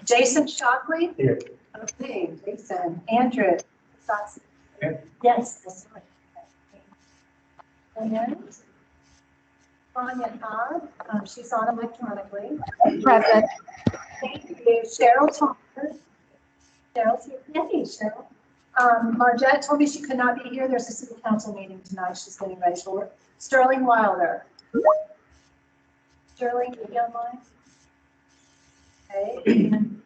Jason Shockley? Here. Okay, Jason. Andrew? Here. Yes. That's right. And Tanya Todd, she's on electronically. Present. Thank you. Cheryl Thomas. Cheryl's here. Hey, Cheryl. Margette told me she could not be here. There's a city council meeting tonight. She's getting ready for it. Sterling Wilder. Sterling, are you online? Okay. And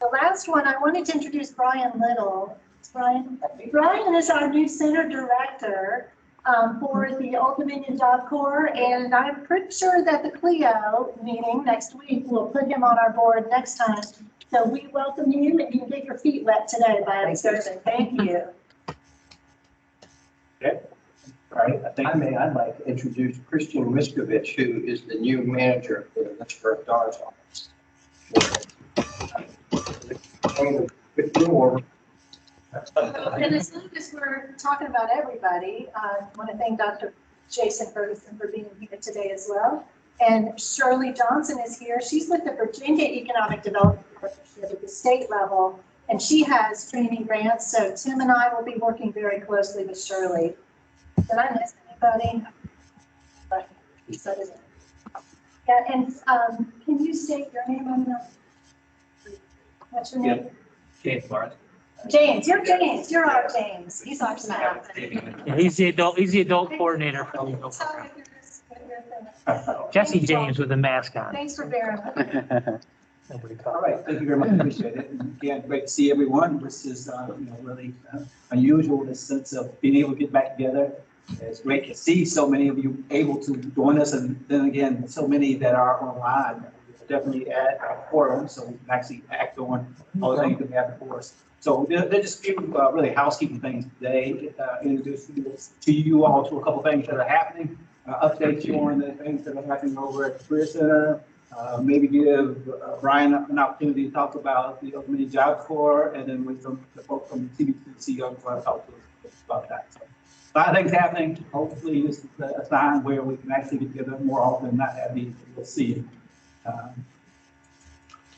the last one, I wanted to introduce Brian Little. Brian is our new center director for the Old Dominion Job Corps, and I'm pretty sure that the CLEO meeting next week will put him on our board next time. So we welcome you, and you can get your feet wet today by observing. Thank you. Okay. All right. I think I'd like to introduce Christian Miskovich, who is the new manager for the Lynchburg Dodge office. And as long as we're talking about everybody, I want to thank Dr. Jason Ferguson for being here today as well. And Shirley Johnson is here. She's with the Virginia Economic Development Partnership at the state level, and she has training grants. So Tim and I will be working very closely with Shirley. Did I miss anybody? Yeah, and can you state your name on the? What's your name? James Barth. James, you're James. You're our James. He's our staff. Yeah, he's the adult coordinator for the adult program. Jesse James with the mask on. Thanks for bearing with me. Nobody All caught. right, thank you very much, appreciate it. And again, great to see everyone. This is, really unusual, this sense of being able to get back together. It's great to see so many of you able to join us, and then again, so many that are online. We're definitely at our forum, so we can actually act on all the things that we have before us. So there's just a few really housekeeping things today. Introduce to you all to a couple things that are happening, update you on the things that are happening over at the Career Center. Maybe give Brian an opportunity to talk about the Old Dominion Job Corps, and then with the folks from the CBTC, I'm going to talk to us about that. So, a lot of things happening. Hopefully, this is a time where we can actually get together more often and not have these. We'll see.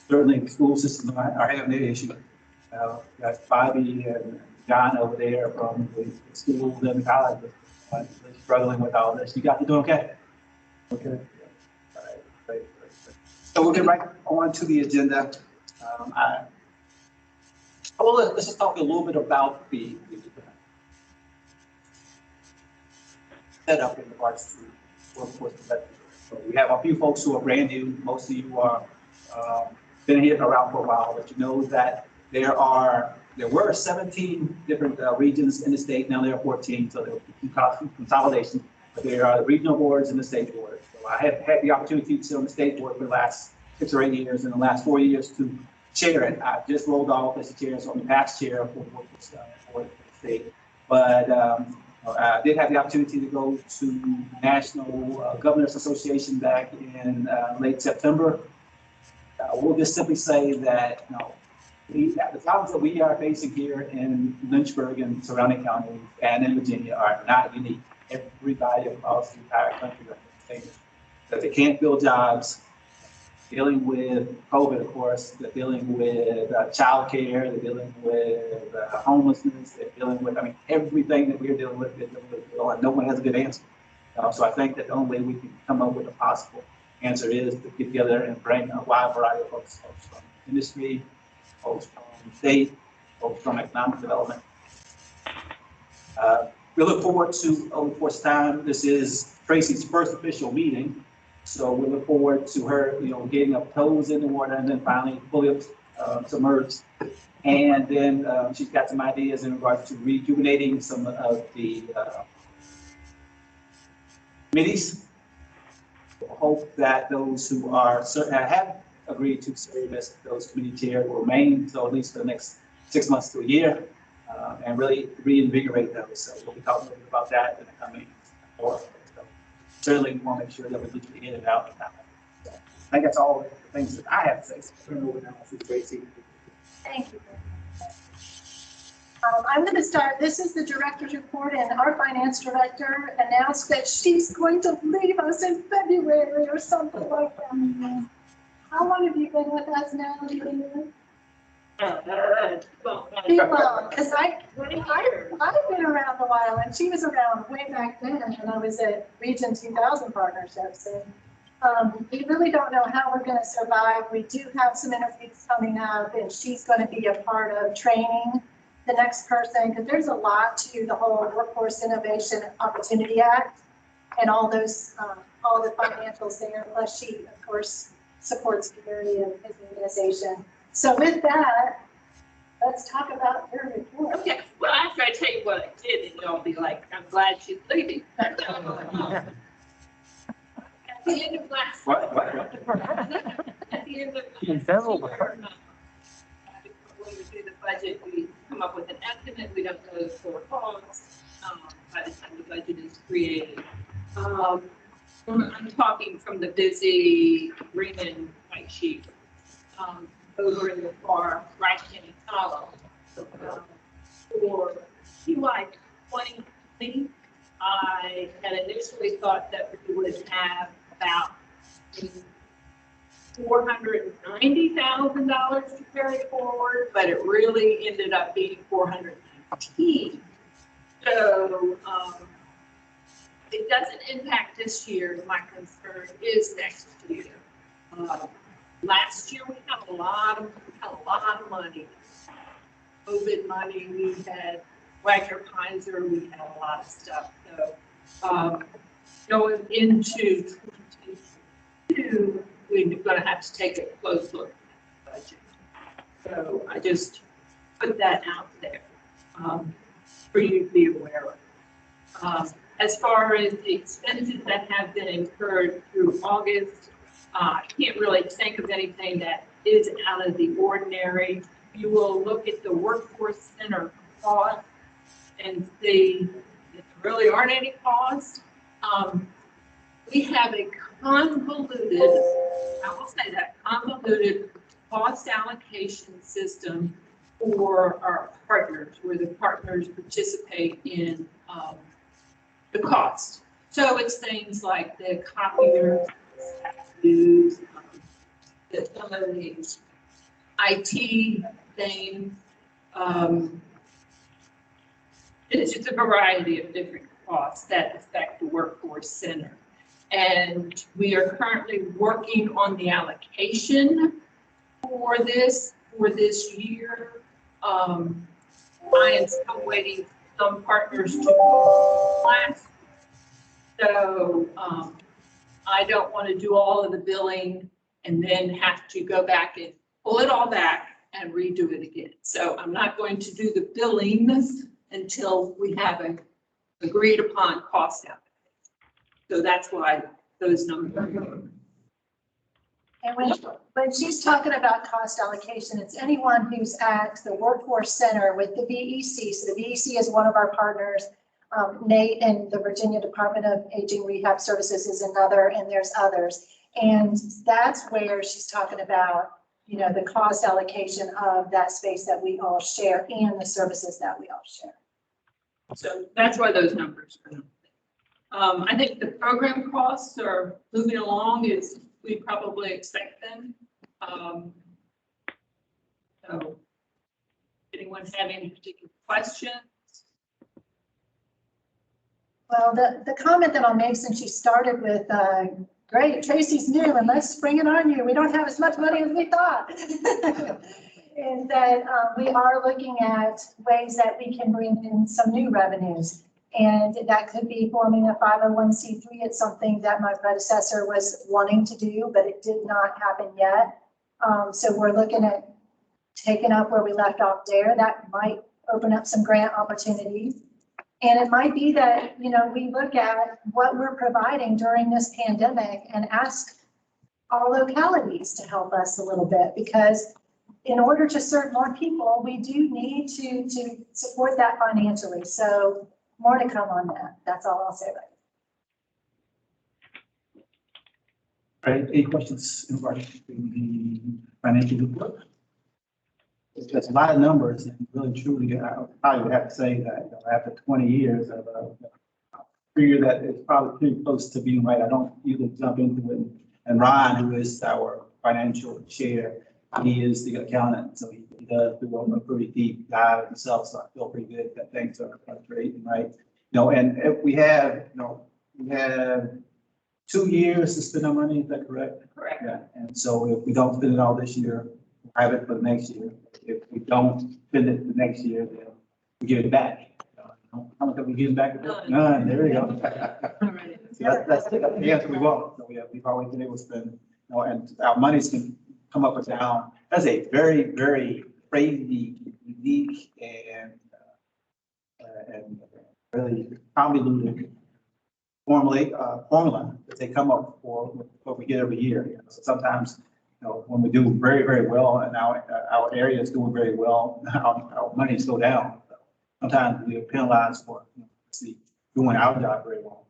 Certainly, the school system are having their issue. Got Bobby and John over there from the schools and the colleges struggling with all this. You got to do okay? Okay. All right. Great. So we'll get right on to the agenda. Let's just talk a little bit about the setup in regards to workforce development. So we have a few folks who are brand new. Most of you are been here around for a while, but you know that there were 17 different regions in the state. Now there are 14, so there were consolidation. But there are the regional boards and the state board. So I have had the opportunity to sit on the state board for the last 6 or 8 years, and the last 4 years to chair it. I just rolled off as the chair, so I'm the past chair for the state. But I did have the opportunity to go to National Governors Association back in late September. We'll just simply say that the problems that we are facing here in Lynchburg and surrounding counties and in Virginia are not unique. Everybody across the entire country are saying that they can't build jobs, dealing with COVID, of course, they're dealing with childcare, they're dealing with homelessness, they're dealing with, everything that we're dealing with, and no one has a good answer. So I think that the only way we can come up with a possible answer is to get together and bring a wide variety of folks from industry, folks from state, folks from economic development. We look forward to over the course of time. This is Tracy's first official meeting, so we look forward to her, getting up toes in the water and then finally fully submerged. And then she's got some ideas in regards to rejuvenating some of the committees. Hope that those who have agreed to serve as those committee chairs will remain so at least for the next 6 months to a year, and really reinvigorate those. So we'll be talking a little bit about that in the coming quarter. So certainly we want to make sure that we get you in and out. So I think that's all the things that I have to say. So turn over now to Tracy. Thank you. I'm going to start. This is the director's report, and our finance director announced that she's going to leave us in February or something like that. How long long have you been with us now, Julia? Well, Too long, because I've been around a while, and she was around way back then, and I was at Region 2000 partnerships, and we really don't know how we're gonna survive. We do have some interviews coming up, and she's gonna be a part of training the next person, because there's a lot to the whole Workforce Innovation Opportunity Act and all those, all the financials there, plus she, of course, supports Gary and his organization. So with that, let's talk about your report. okay, well, after I tell you what I did, and y'all be like, I'm glad she's leaving. At the end of last. What? At the end of Embezzled. last year, when we do the budget, we come up with an estimate, we don't know the full costs, by the time the budget is created. I'm talking from the busy Greenman white sheet, over in the far right-hand column. For QI 2020, I had initially thought that we would have about $490,000 to carry forward, but it really ended up being 419. So, it doesn't impact this year. My concern is next year. Last year we had a lot of money. COVID money, we had Wagner Pfizer, we had a lot of stuff. So going into 2022, we're going to have to take a close look at the budget. So I just put that out there for you to be aware of. As far as the expenses that have been incurred through August, I can't really think of anything that is out of the ordinary. You will look at the Workforce Center cost and see if there really aren't any costs. We have a convoluted, I will say that, convoluted cost allocation system for our partners, where the partners participate in the cost. So it's things like the copiers, use, some of these IT things. It's just a variety of different costs that affect the Workforce Center. And we are currently working on the allocation for this year. I am still waiting for some partners to class. So I don't want to do all of the billing and then have to go back and pull it all back and redo it again. So I'm not going to do the billings until we have an agreed upon cost out. So that's why those numbers are. And when she's talking about cost allocation, it's anyone who's at the Workforce Center with the VEC. So the VEC is one of our partners. Nate and the Virginia Department of Aging Rehab Services is another, and there's others. And that's where she's talking about, you know, the cost allocation of that space that we all share and the services that we all share. So that's why those numbers are. I think the program costs are moving along as we probably expect them. So anyone have any particular questions? Well, the comment that I'll make, since she started with, great, Tracy's new and let's spring it on you. We don't have as much money as we thought. And that we are looking at ways that we can bring in some new revenues. And that could be forming a 501c3. It's something that my predecessor was wanting to do, but it did not happen yet. So we're looking at taking up where we left off there. That might open up some grant opportunities. And it might be that, you know, we look at what we're providing during this pandemic and ask our localities to help us a little bit, because in order to serve more people, we do need to support that financially. So more to come on that. That's all I'll say about it. All right, any questions in regards to the financial report? There's a lot of numbers, and really truly, I probably would have to say that, you know, after 20 years of a figure that is probably pretty close to being right. I don't usually jump into it. And Ron, who is our financial chair. He is the accountant, so he does do a pretty deep dive himself, so I feel pretty good that things are great and right. And if we have 2 years to spend our money, is that correct? Correct. Yeah, and so if we don't spend it all this year, we'll have it for the next year. If we don't spend it the next year, then we give it back. How much have we given back? None, there we go. So that's the answer we want. So we've always been able to spend, and our monies can come up or down. That's a very, very crazy, unique, and really convoluted formula that they come up for what we get every year. So sometimes, when we do very, very well and our area is doing very well, our monies go down. Sometimes we are penalized for doing our job very well.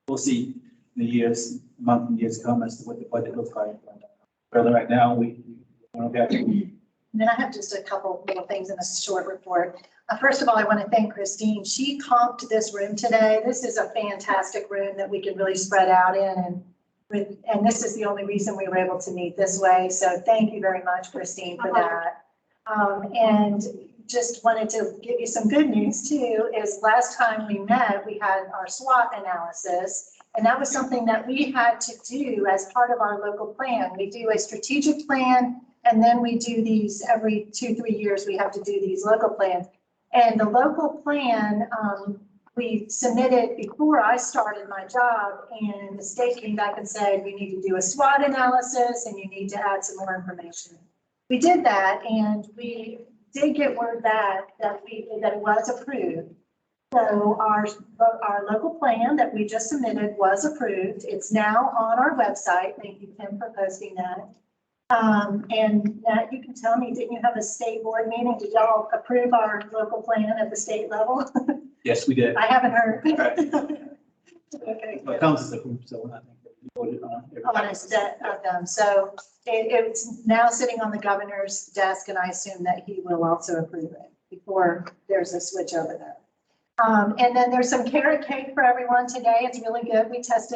We'll see in the months and years to come as to what the budget looks like. But right now, we don't have. And then I have just a couple little things in a short report. First of all, I want to thank Christine. She comped this room today. This is a fantastic room that we can really spread out in. And this is the only reason we were able to meet this way. So thank you very much, Christine, for that. And just wanted to give you some good news too, is last time we met, we had our SWOT analysis. And that was something that we had to do as part of our local plan. We do a strategic plan, and then we do these every 2-3 years, we have to do these local plans. And the local plan, we submitted before I started my job, and the state came back and said, you need to do a SWOT analysis and you need to add some more information. We did that, and we did get word back that it was approved. So our local plan that we just submitted was approved. It's now on our website. Thank you, Tim, for posting that. And Matt, you can tell me, didn't you have a state board meeting? Did y'all approve our local plan at the state level? Yes, we did. I haven't heard. Right. Okay. Well, it comes as a group, so I think that we voted on it. On a set of them. So it's now sitting on the governor's desk, and I assume that he will also approve it before there's a switch over there. And then there's some carrot cake for everyone today. It's really good.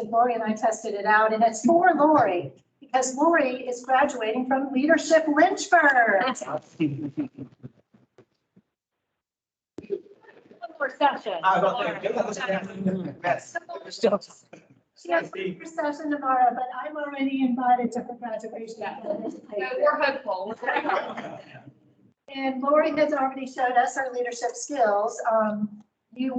Lori and I tested it out, and it's for Lori, because Lori is graduating from Leadership Lynchburg. Session. Yes. She has a session tomorrow, but I'm already invited to her graduation. We're hopeful. And Lori has already showed us her leadership skills. Did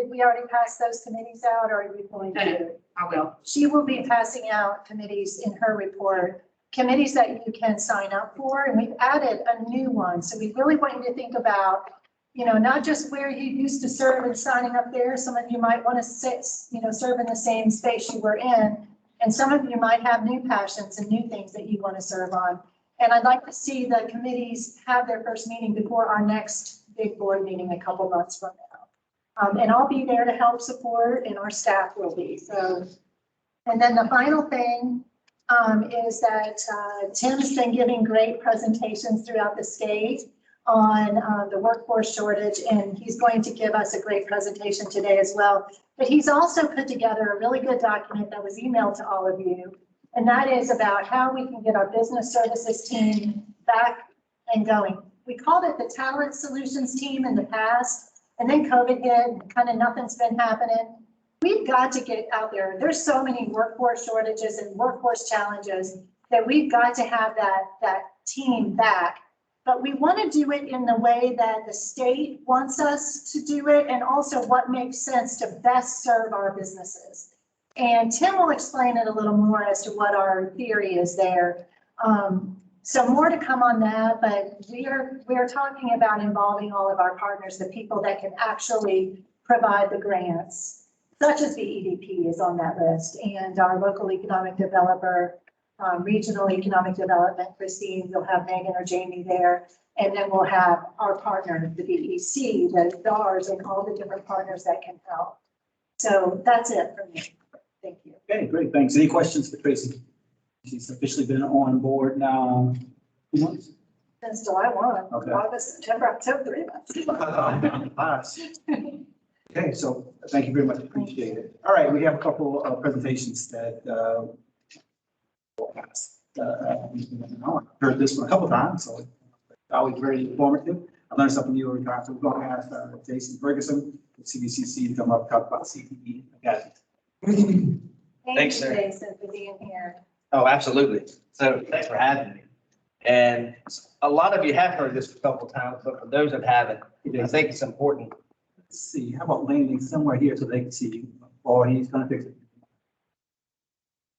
we already pass those committees out, or are we going to? I will. She will be passing out committees in her report, committees that you can sign up for, and we've added a new one. So we really want you to think about, not just where you used to serve and signing up there. Some of you might want to serve in the same space you were in. And some of you might have new passions and new things that you want to serve on. And I'd like to see the committees have their first meeting before our next big board meeting a couple months from now. And I'll be there to help support, and our staff will be. So, and then the final thing is that Tim's been giving great presentations throughout the state on the workforce shortage, and he's going to give us a great presentation today as well. But he's also put together a really good document that was emailed to all of you, and that is about how we can get our business services team back and going. We called it the Talent Solutions Team in the past, and then COVID hit, and kind of nothing's been happening. We've got to get out there. There's so many workforce shortages and workforce challenges that we've got to have that team back. But we want to do it in the way that the state wants us to do it, and also what makes sense to best serve our businesses. And Tim will explain it a little more as to what our theory is there. So more to come on that, but we are talking about involving all of our partners, the people that can actually provide the grants, such as the EDP is on that list, and our local economic developer, regional economic development, Christine, you'll have Megan or Jamie there, and then we'll have our partner, the BEC, the DARS, and all the different partners that can help. So that's it for me. Thank you. Okay, great, thanks. Any questions for Tracy? She's officially been on board now 2 months. Since July 1, Okay. August, September, October, 3 months. Okay, so thank you very much, appreciate it. All right, we have a couple of presentations that we'll pass. I've heard this one a couple times, so it's always very informative. I learned something new every time. So we're going to ask Jason Ferguson, the CVCC, to come up and talk about CTE Academy. Thank Thanks, you, sir. Jason, for being here. Oh, absolutely. So thanks for having me. And a lot of you have heard this a couple of times, but for those that haven't, I think it's important. Let's see, how about landing somewhere here so they can see you, or he's going to fix it.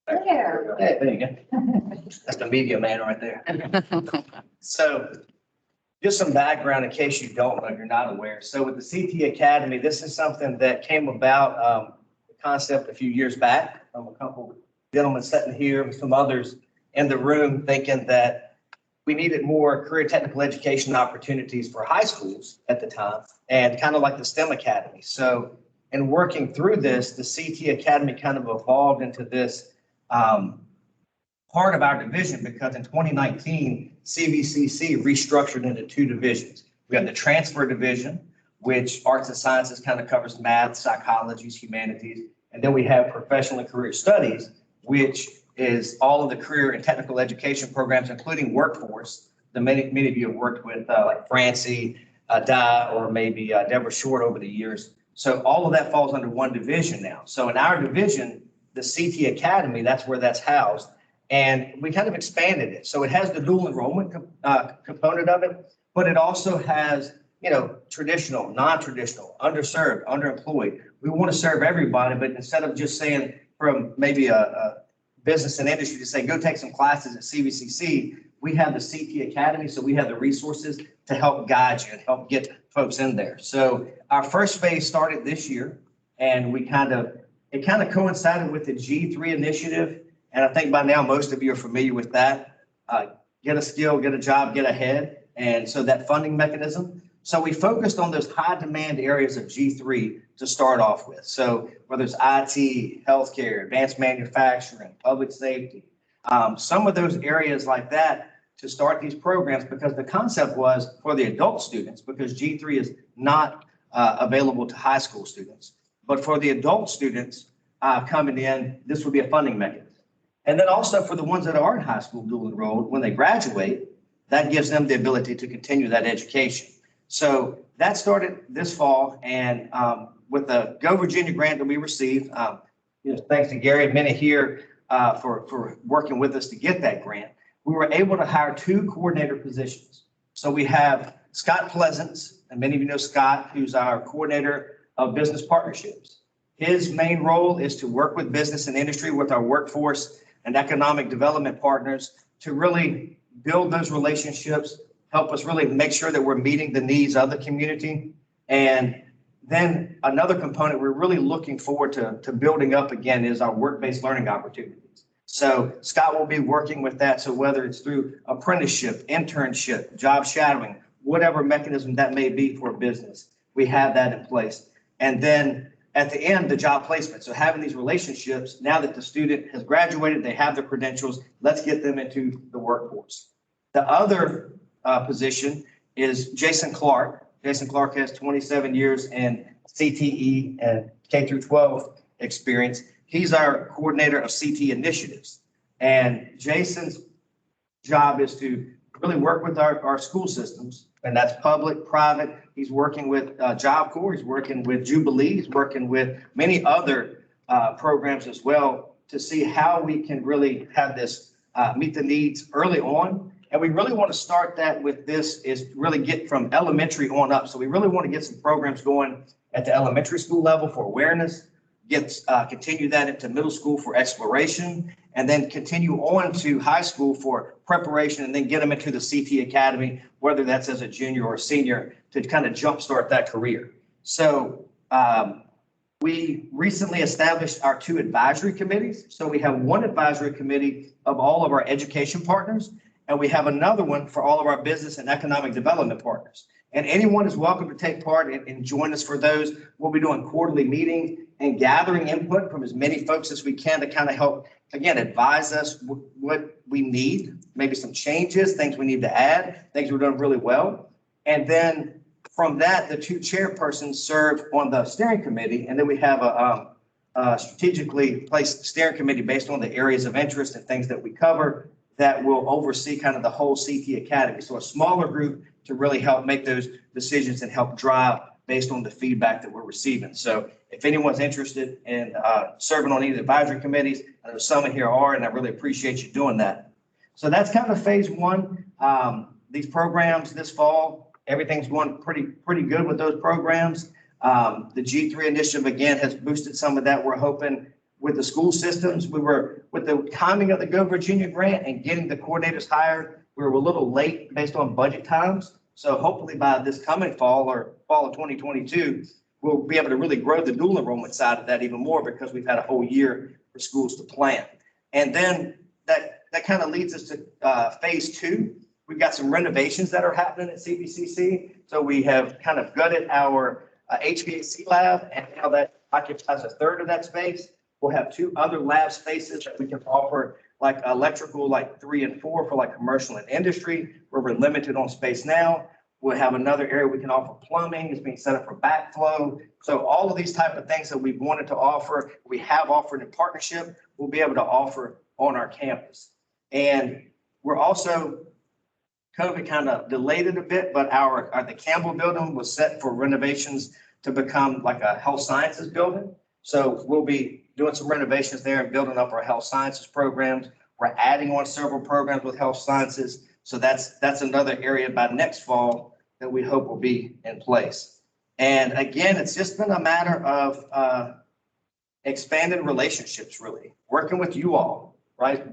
There. Hey, there you go. That's the media man right there. So just some background in case you don't know, if you're not aware. So with the CT Academy, this is something that came about, the concept a few years back from a couple gentlemen sitting here and some others in the room thinking that we needed more career technical education opportunities for high schools at the time, and kind of like the STEM Academy. So in working through this, the CT Academy kind of evolved into this part of our division, because in 2019, CVCC restructured into two divisions. We have the transfer division, which arts and sciences kind of covers math, psychology, humanities. And then we have professional and career studies, which is all of the career and technical education programs, including workforce. Many of you have worked with like Francie, Di, or maybe Deborah Short over the years. So all of that falls under one division now. So in our division, the CT Academy, that's where that's housed. And we kind of expanded it. So it has the dual enrollment component of it, but it also has, you know, traditional, non-traditional, underserved, underemployed. We want to serve everybody, but instead of just saying from maybe a business and industry to say, go take some classes at CVCC, we have the CT Academy. So we have the resources to help guide you and help get folks in there. So our first phase started this year, and it kind of coincided with the G3 initiative. And I think by now, most of you are familiar with that. Get a skill, get a job, get ahead. And so that funding mechanism. So we focused on those high demand areas of G3 to start off with. So whether it's IT, healthcare, advanced manufacturing, public safety, some of those areas like that to start these programs, because the concept was for the adult students, because G3 is not available to high school students. But for the adult students coming in, this would be a funding mechanism. And then also for the ones that are in high school dual enrolled, when they graduate, that gives them the ability to continue that education. So that started this fall, and with the Go Virginia grant that we received, thanks to Gary and many here for working with us to get that grant, we were able to hire 2 coordinator positions. So we have Scott Pleasance, and many of you know Scott, who's our coordinator of business partnerships. His main role is to work with business and industry, with our workforce and economic development partners, to really build those relationships, help us really make sure that we're meeting the needs of the community. And then another component we're really looking forward to building up again is our work-based learning opportunities. So Scott will be working with that. So whether it's through apprenticeship, internship, job shadowing, whatever mechanism that may be for a business, we have that in place. And then at the end, the job placement. So having these relationships, now that the student has graduated, they have the credentials, let's get them into the workforce. The other position is Jason Clark. Jason Clark has 27 years in CTE and K through 12 experience. He's our coordinator of CT initiatives. And Jason's job is to really work with our school systems, and that's public, private. He's working with Job Corps, he's working with Jubilee, he's working with many other programs as well to see how we can really have this meet the needs early on. And we really want to start that with this is really get from elementary on up. So we really want to get some programs going at the elementary school level for awareness, continue that into middle school for exploration, and then continue on to high school for preparation, and then get them into the CT Academy, whether that's as a junior or a senior, to kind of jumpstart that career. So we recently established our 2 advisory committees. So we have one advisory committee of all of our education partners, and we have another one for all of our business and economic development partners. And anyone is welcome to take part and join us for those. We'll be doing quarterly meetings and gathering input from as many folks as we can to kind of help, again, advise us what we need, maybe some changes, things we need to add, things we're doing really well. And then from that, the 2 chairpersons serve on the steering committee. And then we have a strategically placed steering committee based on the areas of interest and things that we cover. that will oversee kind of the whole CT Academy. So a smaller group to really help make those decisions and help drive based on the feedback that we're receiving. So if anyone's interested in serving on any of the advisory committees, I know some here are, and I really appreciate you doing that. So that's kind of phase one. These programs this fall, everything's going pretty good with those programs. The G3 initiative, again, has boosted some of that. We're hoping with the school systems, we were, with the timing of the Go Virginia grant and getting the coordinators hired, we were a little late based on budget times. So hopefully by this coming fall or fall of 2022, we'll be able to really grow the dual enrollment side of that even more because we've had a whole year for schools to plan. And then that kind of leads us to phase two. We've got some renovations that are happening at CVCC. So we have kind of gutted our HVAC lab, and now that occupies a third of that space. We'll have two other lab spaces that we can offer, like electrical, like 3 and 4 for like commercial and industry, where we're limited on space now. We'll have another area we can offer plumbing. It's being set up for backflow. So all of these type of things that we've wanted to offer, we have offered in partnership, we'll be able to offer on our campus. And we're also, COVID kind of delayed it a bit, but the Campbell building was set for renovations to become like a health sciences building. So we'll be doing some renovations there and building up our health sciences programs. We're adding on several programs with health sciences. So that's another area by next fall that we hope will be in place. And again, it's just been a matter of expanded relationships, really, working with you all, right?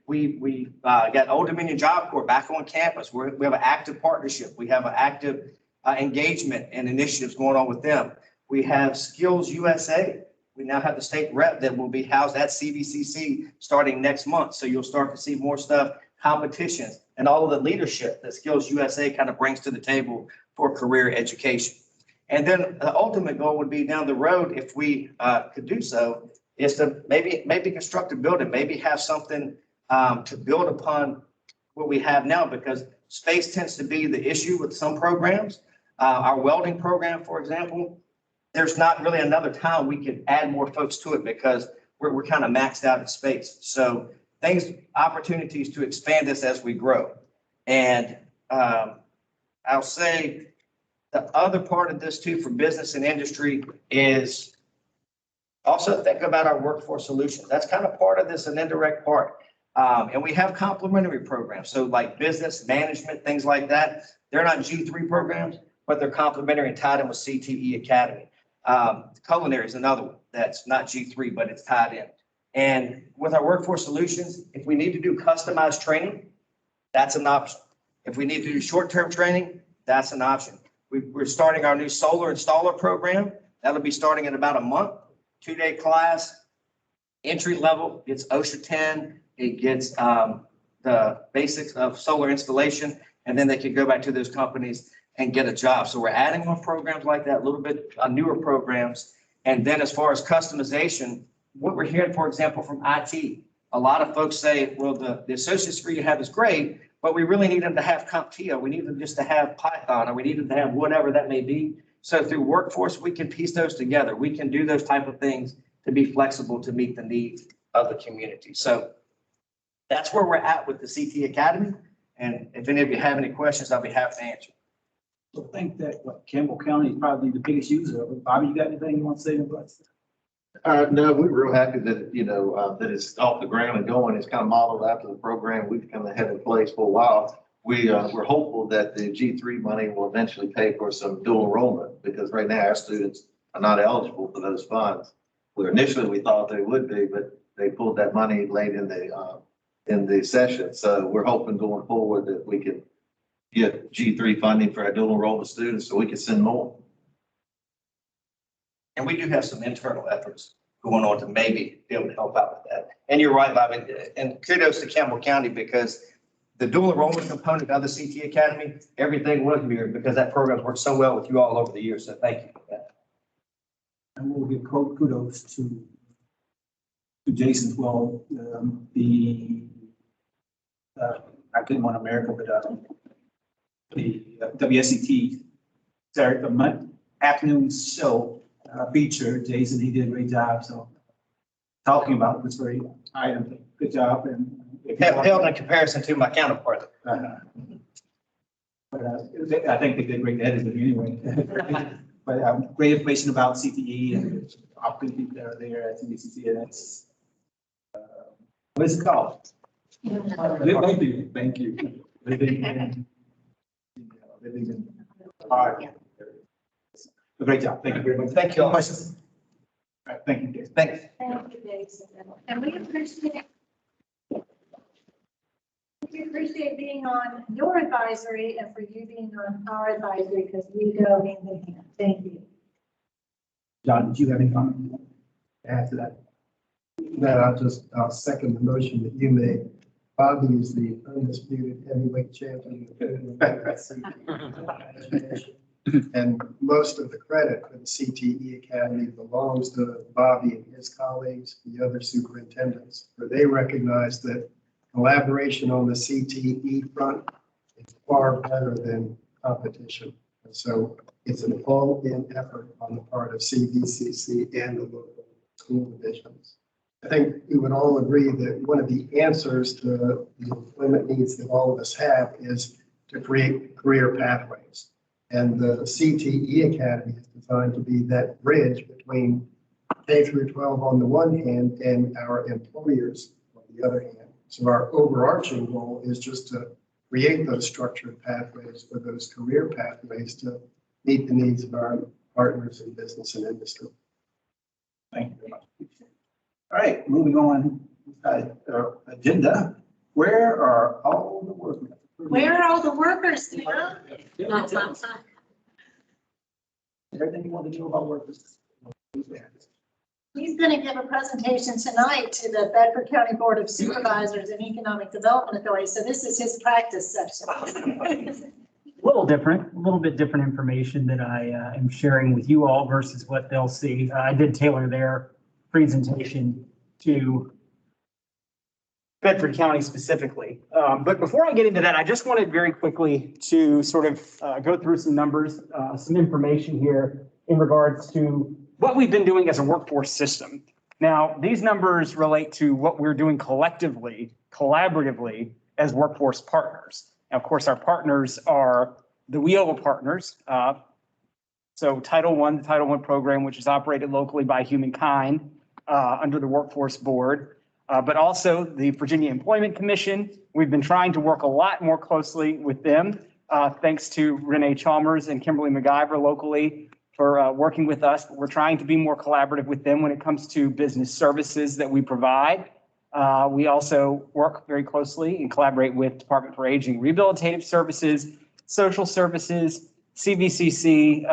We got Old Dominion Job Corps back on campus. We have an active partnership. We have an active engagement and initiatives going on with them. We have Skills USA. We now have the state rep that will be housed at CVCC starting next month. So you'll start to see more stuff, competitions, and all of the leadership that Skills USA kind of brings to the table for career education. And then the ultimate goal would be down the road, if we could do so, is to maybe construct a building, maybe have something to build upon what we have now, because space tends to be the issue with some programs. Our welding program, for example, there's not really another time we could add more folks to it because we're kind of maxed out in space. So opportunities to expand this as we grow. And I'll say the other part of this too for business and industry is also think about our workforce solutions. That's kind of part of this, an indirect part. And we have complementary programs. So like business management, things like that. They're not G3 programs, but they're complementary and tied in with CTE Academy. Culinary is another one that's not G3, but it's tied in. And with our workforce solutions, if we need to do customized training, that's an option. If we need to do short-term training, that's an option. We're starting our new solar installer program. That'll be starting in about a month, 2-day class, entry level. It's OSHA 10. It gets the basics of solar installation, and then they can go back to those companies and get a job. So we're adding on programs like that, a little bit newer programs. And then as far as customization, what we're hearing, for example, from IT, a lot of folks say, well, the associate's degree you have is great, but we really need them to have CompTIA. We need them just to have Python, or we need them to have whatever that may be. So through Workforce, we can piece those together. We can do those type of things to be flexible to meet the needs of the community. So that's where we're at with the CT Academy. And if any of you have any questions, I'll be happy to answer. So I think that Campbell County is probably the biggest user of it. Bobby, you got anything you want to say about that? No, we're real happy that, that it's off the ground and going. It's kind of modeled after the program we've kind of had in place for a while. We're hopeful that the G3 money will eventually pay for some dual enrollment, because right now our students are not eligible for those funds. Where initially we thought they would be, but they pulled that money late in the session. So we're hoping going forward that we can get G3 funding for our dual enrollment students so we can send more. And we do have some internal efforts going on to maybe be able to help out with that. And you're right, Bobby, and kudos to Campbell County, because the dual enrollment component of the CT Academy, everything was mirrored because that program worked so well with you all over the years. So thank you for that. And we'll give kudos to Jason as well. I didn't want America, but the WSET Saturday afternoon show feature. Jason, he did a great job. So talking about this very item, good job, and if you want- Held in comparison to my counterpart. But I think they did great editing anyway. But great information about CTE and opportunities that are there at CVCC, and it's, what is it called? Thank you, thank you. Living in, all right. A great job, thank you very much. Thank you all. Questions? All right, thank you, Jason. Thanks. Thank you, Jason. And we appreciate being on your advisory and for you being on our advisory because we go hand in hand. Thank you. John, did you have any comment to add to that? No, I'll second the motion that you made. Bobby is the undisputed heavyweight champion. And most of the credit for the CTE Academy belongs to Bobby and his colleagues, the other superintendents, where they recognize that collaboration on the CTE front is far better than competition. And so it's an all-in effort on the part of CVCC and the local school divisions. I think we would all agree that one of the answers to the employment needs that all of us have is to create career pathways. And the CTE Academy is designed to be that bridge between K through 12 on the one hand and our employers on the other hand. So our overarching goal is just to create those structured pathways for those career pathways to meet the needs of our partners in business and industry. Thank you very much. All right, moving on, agenda. Where are all the workers? Where are all the workers now? Everything you want to know about workers? He's going to give a presentation tonight to the Bedford County Board of Supervisors and Economic Development Authority. So this is his practice session. A little different, a little bit different information that I am sharing with you all versus what they'll see. I did tailor their presentation to Bedford County specifically. But before I get into that, I just wanted very quickly to sort of go through some numbers, some information here in regards to what we've been doing as a workforce system. Now, these numbers relate to what we're doing collectively, collaboratively as workforce partners. Now, of course, our partners are the WIOA partners. So Title I, the Title I program, which is operated locally by Humankind under the Workforce Board, but also the Virginia Employment Commission. We've been trying to work a lot more closely with them, thanks to Renee Chalmers and Kimberly McIver locally for working with us. But we're trying to be more collaborative with them when it comes to business services that we provide. We also work very closely and collaborate with Department for Aging, Rehabilitative Services, Social Services, CVCC.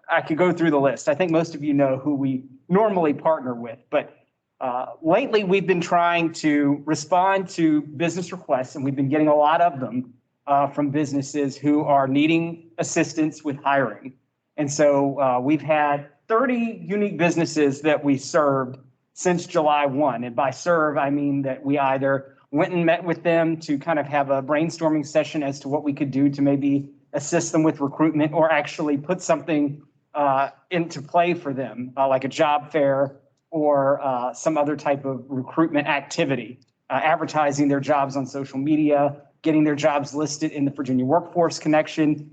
I could go through the list. I think most of you know who we normally partner with, but lately we've been trying to respond to business requests, and we've been getting a lot of them from businesses who are needing assistance with hiring. And so we've had 30 unique businesses that we served since July 1. And by serve, I mean that we either went and met with them to kind of have a brainstorming session as to what we could do to maybe assist them with recruitment, or actually put something into play for them, like a job fair or some other type of recruitment activity, advertising their jobs on social media, getting their jobs listed in the Virginia Workforce Connection.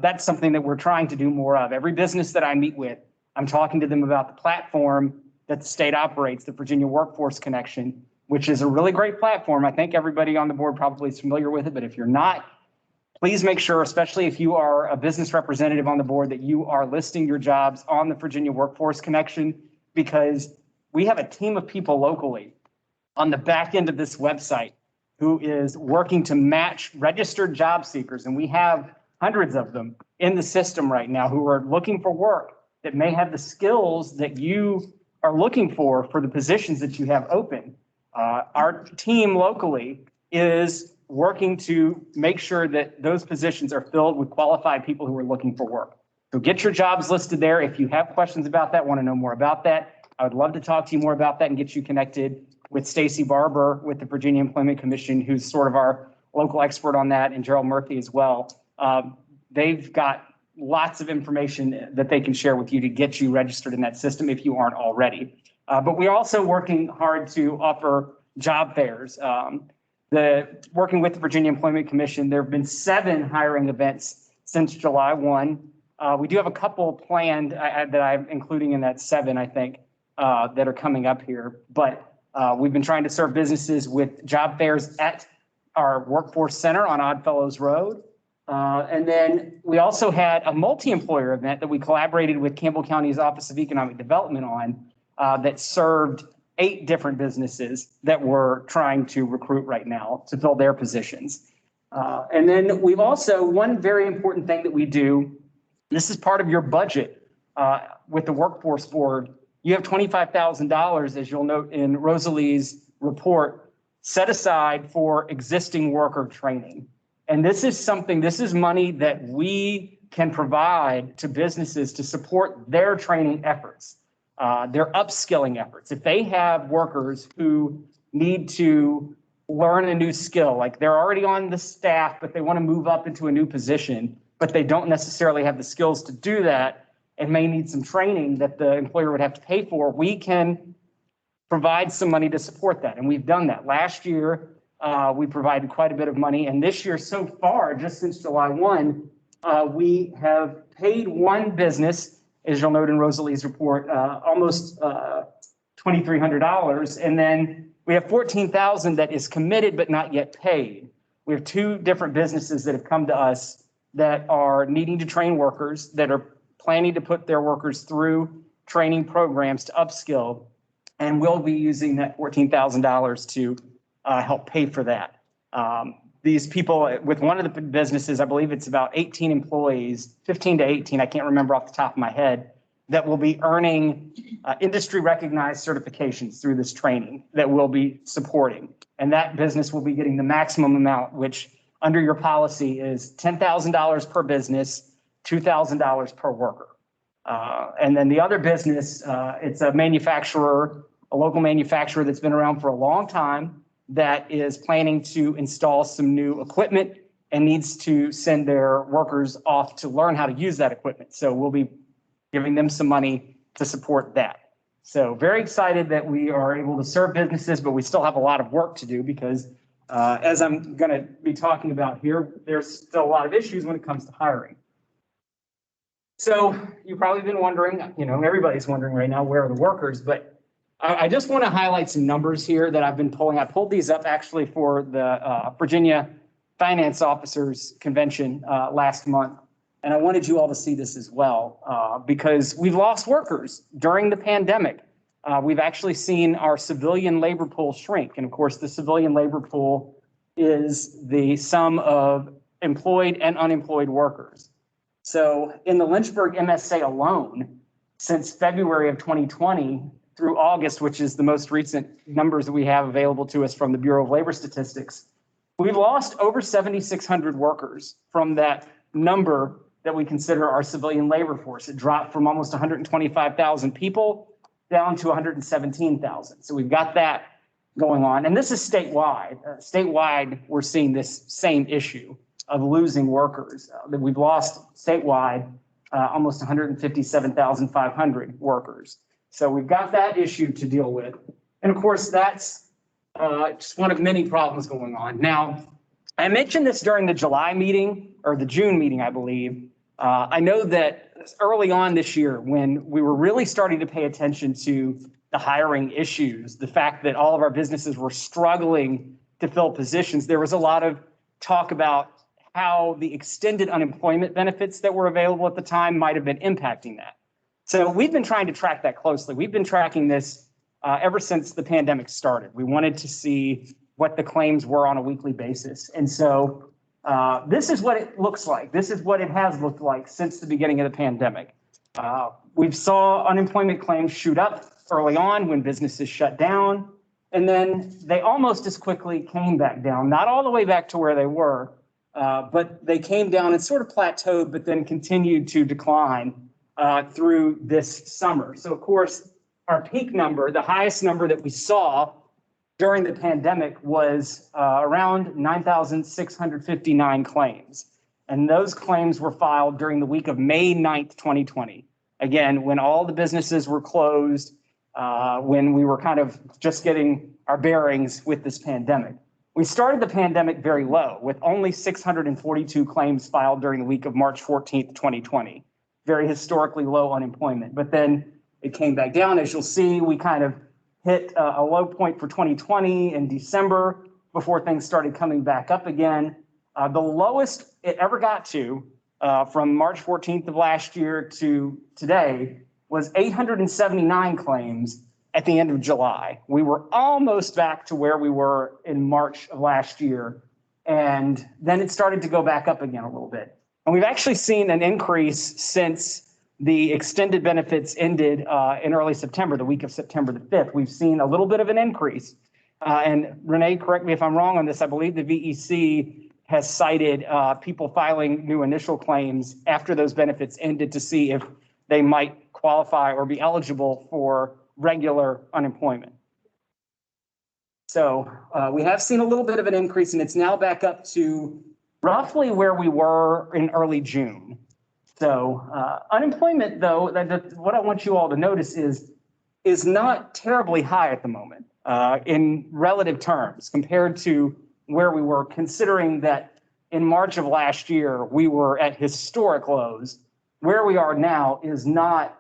That's something that we're trying to do more of. Every business that I meet with, I'm talking to them about the platform that the state operates, the Virginia Workforce Connection, which is a really great platform. I think everybody on the board probably is familiar with it, but if you're not, please make sure, especially if you are a business representative on the board, that you are listing your jobs on the Virginia Workforce Connection, because we have a team of people locally on the back end of this website who is working to match registered job seekers. And we have hundreds of them in the system right now who are looking for work that may have the skills that you are looking for the positions that you have open. Our team locally is working to make sure that those positions are filled with qualified people who are looking for work. So get your jobs listed there. If you have questions about that, want to know more about that, I would love to talk to you more about that and get you connected with Stacy Barber with the Virginia Employment Commission, who's sort of our local expert on that, and Gerald Murphy as well. They've got lots of information that they can share with you to get you registered in that system if you aren't already. But we're also working hard to offer job fairs. working with the Virginia Employment Commission, there have been 7 hiring events since July 1. We do have a couple planned that I'm including in that 7, I think, that are coming up here. But we've been trying to serve businesses with job fairs at our workforce center on Oddfellows Road. And then we also had a multi-employer event that we collaborated with Campbell County's Office of Economic Development on that served 8 different businesses that we're trying to recruit right now to fill their positions. And then we've also, one very important thing that we do, this is part of your budget with the Workforce Board. You have $25,000, as you'll note in Rosalie's report, set aside for existing worker training. And this is money that we can provide to businesses to support their training efforts, their upskilling efforts. If they have workers who need to learn a new skill, like they're already on the staff, but they want to move up into a new position, but they don't necessarily have the skills to do that and may need some training that the employer would have to pay for, we can provide some money to support that. And we've done that. Last year, we provided quite a bit of money. And this year so far, just since July 1, we have paid one business, as you'll note in Rosalie's report, almost $2,300. And then we have $14,000 that is committed but not yet paid. We have 2 different businesses that have come to us that are needing to train workers, that are planning to put their workers through training programs to upskill, and we'll be using that $14,000 to help pay for that. These people, with one of the businesses, I believe it's about 18 employees, 15 to 18, I can't remember off the top of my head, that will be earning industry recognized certifications through this training that we'll be supporting. And that business will be getting the maximum amount, which under your policy is $10,000 per business, $2,000 per worker. And then the other business, it's a manufacturer, a local manufacturer that's been around for a long time that is planning to install some new equipment and needs to send their workers off to learn how to use that equipment. So we'll be giving them some money to support that. So very excited that we are able to serve businesses, but we still have a lot of work to do because as I'm going to be talking about here, there's still a lot of issues when it comes to hiring. So you've probably been wondering, everybody's wondering right now, where are the workers? But I just want to highlight some numbers here that I've been pulling. I pulled these up actually for the Virginia Finance Officers Convention last month. And I wanted you all to see this as well because we've lost workers during the pandemic. We've actually seen our civilian labor pool shrink. And of course, the civilian labor pool is the sum of employed and unemployed workers. So in the Lynchburg MSA alone, since February of 2020 through August, which is the most recent numbers that we have available to us from the Bureau of Labor Statistics, we've lost over 7,600 workers from that number that we consider our civilian labor force. It dropped from almost 125,000 people down to 117,000. So we've got that going on. And this is statewide. Statewide, we're seeing this same issue of losing workers. That we've lost statewide almost 157,500 workers. So we've got that issue to deal with. And of course, that's just one of many problems going on. Now, I mentioned this during the July meeting or the June meeting, I believe. I know that early on this year, when we were really starting to pay attention to the hiring issues, the fact that all of our businesses were struggling to fill positions, there was a lot of talk about how the extended unemployment benefits that were available at the time might have been impacting that. So we've been trying to track that closely. We've been tracking this ever since the pandemic started. We wanted to see what the claims were on a weekly basis. And so this is what it looks like. This is what it has looked like since the beginning of the pandemic. We saw unemployment claims shoot up early on when businesses shut down, and then they almost as quickly came back down, not all the way back to where they were, but they came down and sort of plateaued, but then continued to decline through this summer. So of course, our peak number, the highest number that we saw during the pandemic was around 9,659 claims. And those claims were filed during the week of May 9th, 2020. Again, when all the businesses were closed, when we were kind of just getting our bearings with this pandemic. We started the pandemic very low with only 642 claims filed during the week of March 14th, 2020. Very historically low unemployment. But then it came back down. As you'll see, we kind of hit a low point for 2020 in December before things started coming back up again. The lowest it ever got to from March 14th of last year to today was 879 claims at the end of July. We were almost back to where we were in March of last year. And then it started to go back up again a little bit. And we've actually seen an increase since the extended benefits ended in early September, the week of September the 5th. We've seen a little bit of an increase. And Renee, correct me if I'm wrong on this. I believe the VEC has cited people filing new initial claims after those benefits ended to see if they might qualify or be eligible for regular unemployment. So we have seen a little bit of an increase, and it's now back up to roughly where we were in early June. So unemployment, though, what I want you all to notice is not terribly high at the moment in relative terms compared to where we were, considering that in March of last year, we were at historic lows. Where we are now is not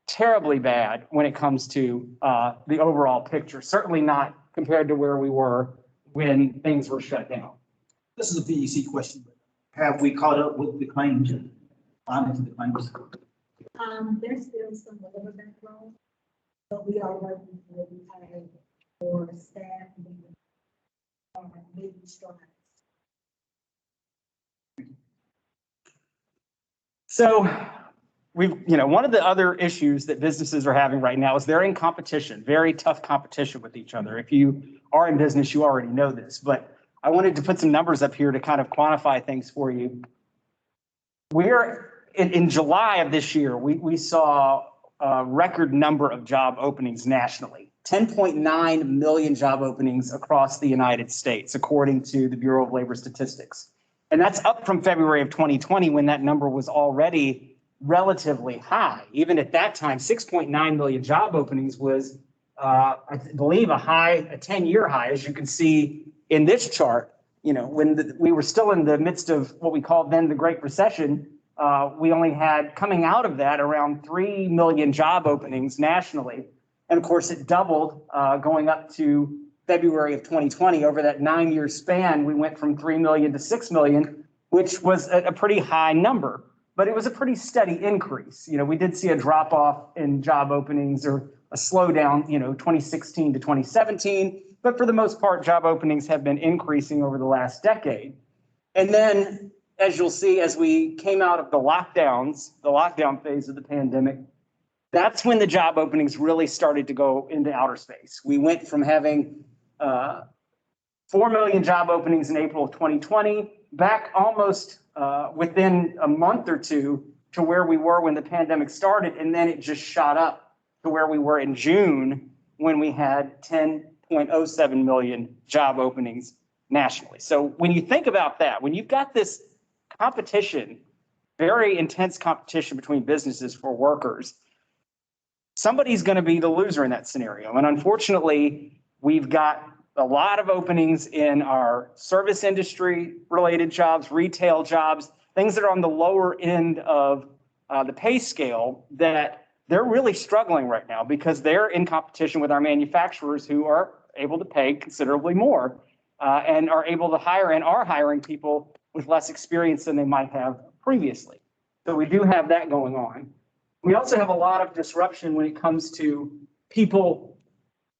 terribly bad when it comes to the overall picture, certainly not compared to where we were when things were shut down. This is a VEC question. Have we caught up with the claims? On to the claims. There's still some of the backlog, but we are working with for staff and making strides. So one of the other issues that businesses are having right now is they're in competition, very tough competition with each other. If you are in business, you already know this, but I wanted to put some numbers up here to kind of quantify things for you. We're in July of this year, we saw a record number of job openings nationally, 10.9 million job openings across the United States, according to the Bureau of Labor Statistics. And that's up from February of 2020, when that number was already relatively high. Even at that time, 6.9 million job openings was, I believe, a 10-year high, as you can see in this chart. When we were still in the midst of what we called then the Great Recession, we only had, coming out of that, around 3 million job openings nationally. And of course, it doubled going up to February of 2020. Over that 9-year span, we went from 3 million to 6 million, which was a pretty high number, but it was a pretty steady increase. We did see a drop off in job openings, or a slowdown, 2016 to 2017. But for the most part, job openings have been increasing over the last decade. And then, as you'll see, as we came out of the lockdown phase of the pandemic, that's when the job openings really started to go into outer space. We went from having 4 million job openings in April of 2020, back almost within a month or two to where we were when the pandemic started. And then it just shot up to where we were in June, when we had 10.07 million job openings nationally. So when you think about that, when you've got this competition, very intense competition between businesses for workers, somebody's going to be the loser in that scenario. And unfortunately, we've got a lot of openings in our service industry related jobs, retail jobs, things that are on the lower end of the pay scale, that they're really struggling right now because they're in competition with our manufacturers, who are able to pay considerably more and are able to hire and are hiring people with less experience than they might have previously. So we do have that going on. We also have a lot of disruption when it comes to people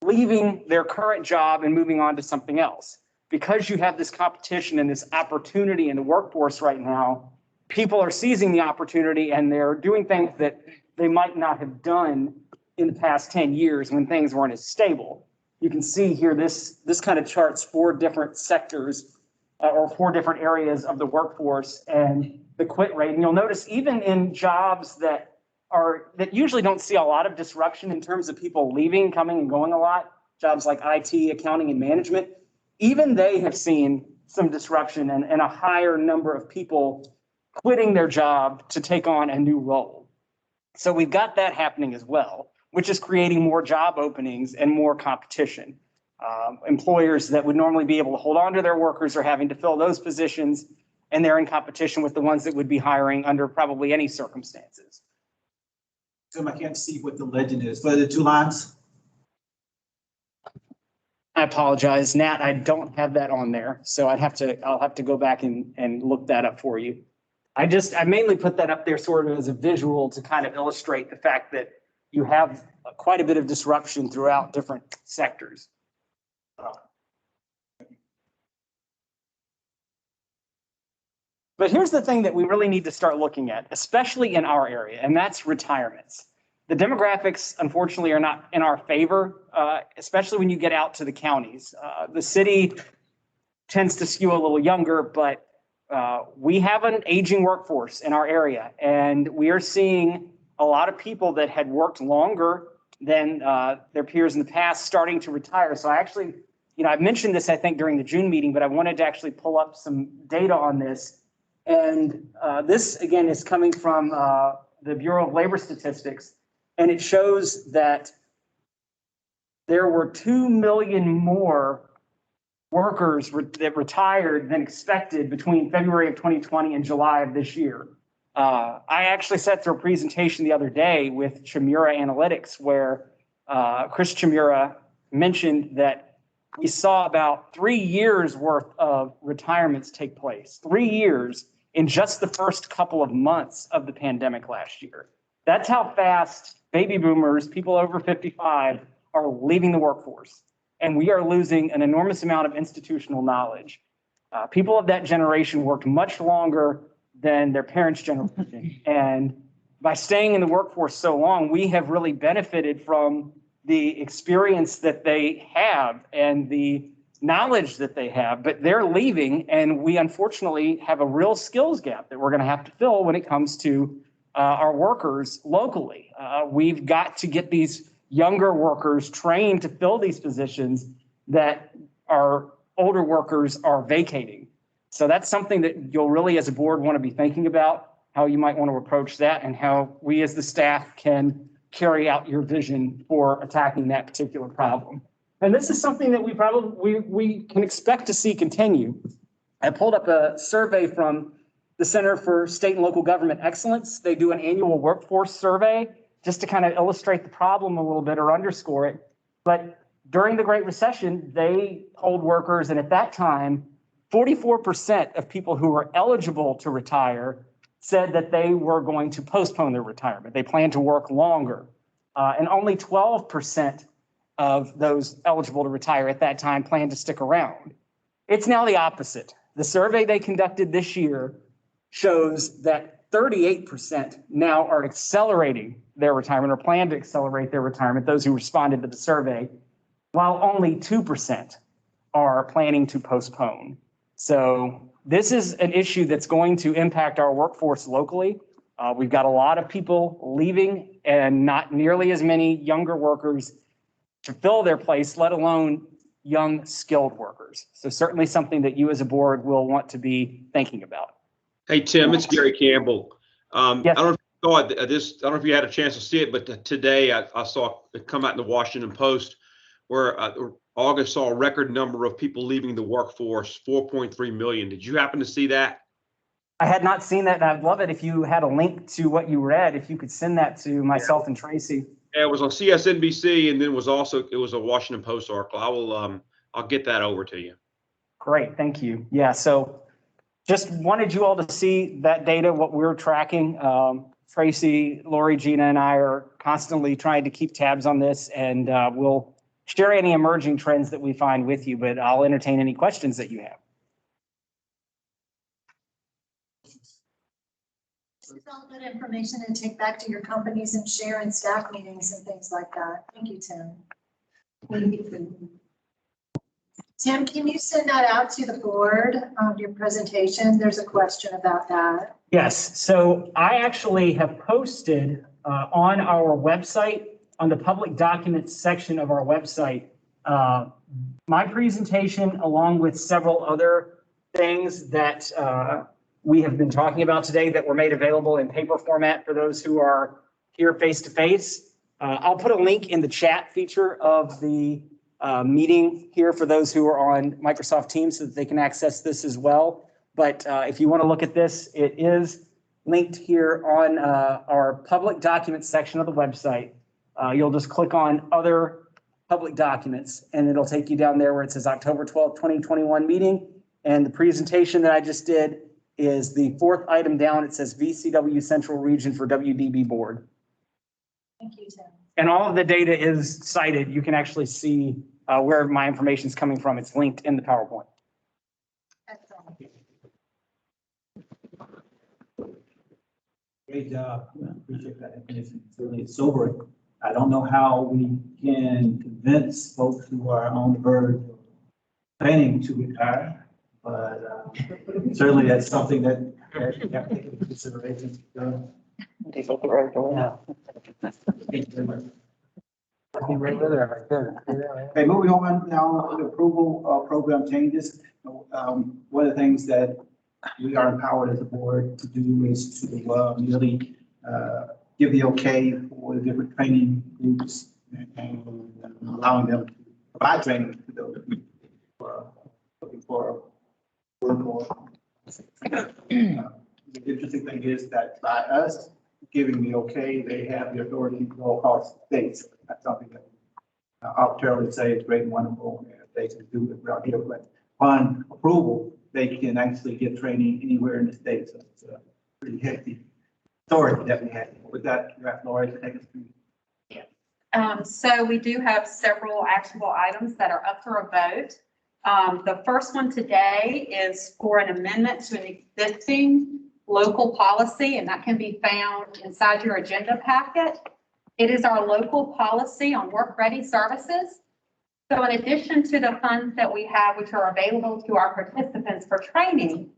leaving their current job and moving on to something else. Because you have this competition and this opportunity in the workforce right now, people are seizing the opportunity and they're doing things that they might not have done in the past 10 years when things weren't as stable. You can see here, this kind of charts 4 different sectors or 4 different areas of the workforce and the quit rate. And you'll notice even in jobs that usually don't see a lot of disruption in terms of people leaving, coming and going a lot, jobs like IT, accounting, and management, even they have seen some disruption and a higher number of people quitting their job to take on a new role. So we've got that happening as well, which is creating more job openings and more competition. Employers that would normally be able to hold on to their workers are having to fill those positions, and they're in competition with the ones that would be hiring under probably any circumstances. Tim, I can't see what the legend is. What are the two lines? I apologize, Nat, I don't have that on there, so I'll have to go back and look that up for you. I mainly put that up there sort of as a visual to kind of illustrate the fact that you have quite a bit of disruption throughout different sectors. But here's the thing that we really need to start looking at, especially in our area, and that's retirements. The demographics, unfortunately, are not in our favor, especially when you get out to the counties. The city tends to skew a little younger, but we have an aging workforce in our area, and we are seeing a lot of people that had worked longer than their peers in the past starting to retire. So I actually, I've mentioned this, I think, during the June meeting, but I wanted to actually pull up some data on this. And this, again, is coming from the Bureau of Labor Statistics, and it shows that there were 2 million more workers that retired than expected between February of 2020 and July of this year. I actually sat through a presentation the other day with Chmura Analytics where Chris Chmura mentioned that we saw about 3 years worth of retirements take place, 3 years in just the first couple of months of the pandemic last year. That's how fast baby boomers, people over 55, are leaving the workforce. And we are losing an enormous amount of institutional knowledge. People of that generation worked much longer than their parents' generation. And by staying in the workforce so long, we have really benefited from the experience that they have and the knowledge that they have, but they're leaving, and we unfortunately have a real skills gap that we're going to have to fill when it comes to our workers locally. We've got to get these younger workers trained to fill these positions that our older workers are vacating. So that's something that you'll really, as a board, want to be thinking about, how you might want to approach that and how we as the staff can carry out your vision for attacking that particular problem. And this is something that we can expect to see continue. I pulled up a survey from the Center for State and Local Government Excellence. They do an annual workforce survey just to kind of illustrate the problem a little bit or underscore it. But during the Great Recession, they polled workers, and at that time, 44% of people who were eligible to retire said that they were going to postpone their retirement. They planned to work longer. And only 12% of those eligible to retire at that time planned to stick around. It's now the opposite. The survey they conducted this year shows that 38% now are accelerating their retirement or plan to accelerate their retirement, those who responded to the survey, while only 2% are planning to postpone. So this is an issue that's going to impact our workforce locally. We've got a lot of people leaving and not nearly as many younger workers to fill their place, let alone young skilled workers. So certainly something that you as a board will want to be thinking about. Hey, Tim, it's Gary Campbell. Yes. I don't know if you had a chance to see it, but today I saw it come out in the Washington Post where August saw a record number of people leaving the workforce, 4.3 million. Did you happen to see that? I had not seen that, and I'd love it if you had a link to what you read, if you could send that to myself and Tracy. Yeah, it was on CSNBC, and then it was a Washington Post article. I'll get that over to you. Great, thank you. Yeah, so just wanted you all to see that data, what we're tracking. Tracy, Lori, Gina, and I are constantly trying to keep tabs on this, and we'll share any emerging trends that we find with you, but I'll entertain any questions that you have. This is all good information to take back to your companies and share in staff meetings and things like that. Thank you, Tim. Thank you. Tim, can you send that out to the board, your presentation? There's a question about that. Yes, so I actually have posted on our website, on the public documents section of our website, my presentation along with several other things that we have been talking about today that were made available in paper format for those who are here face to face. I'll put a link in the chat feature of the meeting here for those who are on Microsoft Teams so that they can access this as well. But if you want to look at this, it is linked here on our public documents section of the website. You'll just click on other public documents and it'll take you down there where it says October 12th, 2021 meeting. And the presentation that I just did is the fourth item down. It says VCW Central Region for WDB Board. Thank you, Tim. And all of the data is cited. You can actually see where my information is coming from. It's linked in the PowerPoint. Excellent. Great job. Appreciate that information. Certainly it's sobering. I don't know how we can convince folks who are on the verge of planning to retire, but certainly that's something that you have to take into consideration. Take up the road. Yeah. Thank you very much. Right there, right there. Okay, moving on now to approval of program changes. One of the things that we are empowered as a board to do is to really give the okay for the different training groups and allowing them to provide training to those people who are looking for work or. The interesting thing is that by us giving the okay, they have the authority to go across states. That's something that arbitrarily say is great and wonderful, and they can do it around here, but upon approval, they can actually get training anywhere in the state. So it's a pretty hefty story that we had. With that, you have Lori to take us through. So we do have several actionable items that are up for a vote. The first one today is for an amendment to an existing local policy, and that can be found inside your agenda packet. It is our local policy on work-ready services. So in addition to the funds that we have, which are available to our participants for training,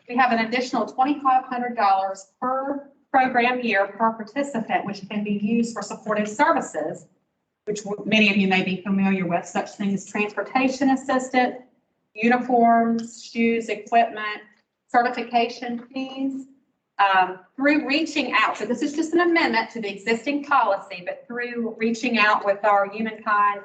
we have an additional $2,500 per program year per participant, which can be used for supportive services, which many of you may be familiar with, such things as transportation assistant, uniforms, shoes, equipment, certification fees. Through reaching out, so this is just an amendment to the existing policy, but through reaching out with our Humankind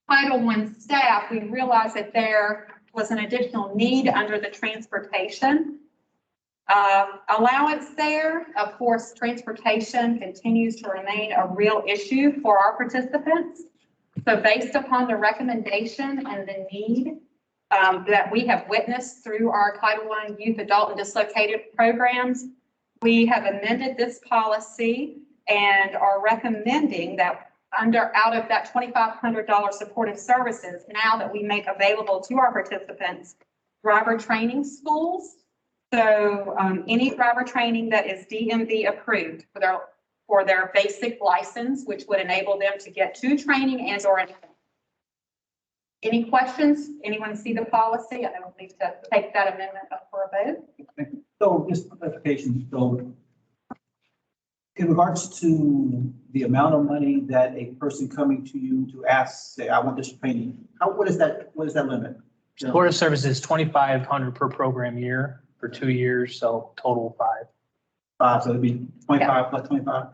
Title I staff, we realized that there was an additional need under the transportation allowance there. Of course, transportation continues to remain a real issue for our participants. So based upon the recommendation and the need that we have witnessed through our Title I Youth, Adult, and Dislocated programs, we have amended this policy and are recommending that out of that $2,500 supportive services, now that we make available to our participants driver training schools. So any driver training that is DMV approved for their basic license, which would enable them to get to training and or anything. Any questions? Anyone see the policy? I don't need to take that amendment up for a vote. So just clarification. So in regards to the amount of money that a person coming to you to ask, say, I want this training, what is that limit? Supportive services, 2,500 per program year for 2 years, so total 5. So it'd be 25 plus 25?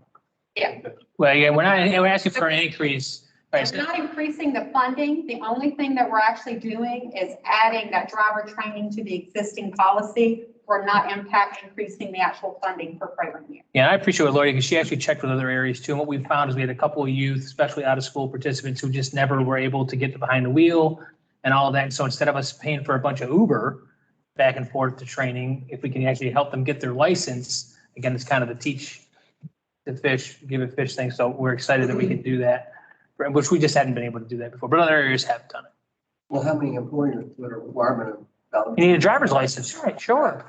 Yeah. Well, yeah, we're asking for an increase. Right. We're not increasing the funding. The only thing that we're actually doing is adding that driver training to the existing policy. We're not increasing the actual funding per program year. Yeah, I appreciate what Lori, because she actually checked with other areas too. And what we found is we had a couple of youth, especially out of school participants, who just never were able to get behind the wheel and all of that. And so instead of us paying for a bunch of Uber back and forth to training, if we can actually help them get their license, again, it's kind of the teach the fish, give a fish thing. So we're excited that we can do that, which we just hadn't been able to do that before, but other areas have done it. Well, how many employers put a requirement of? You need a driver's license, right? Sure.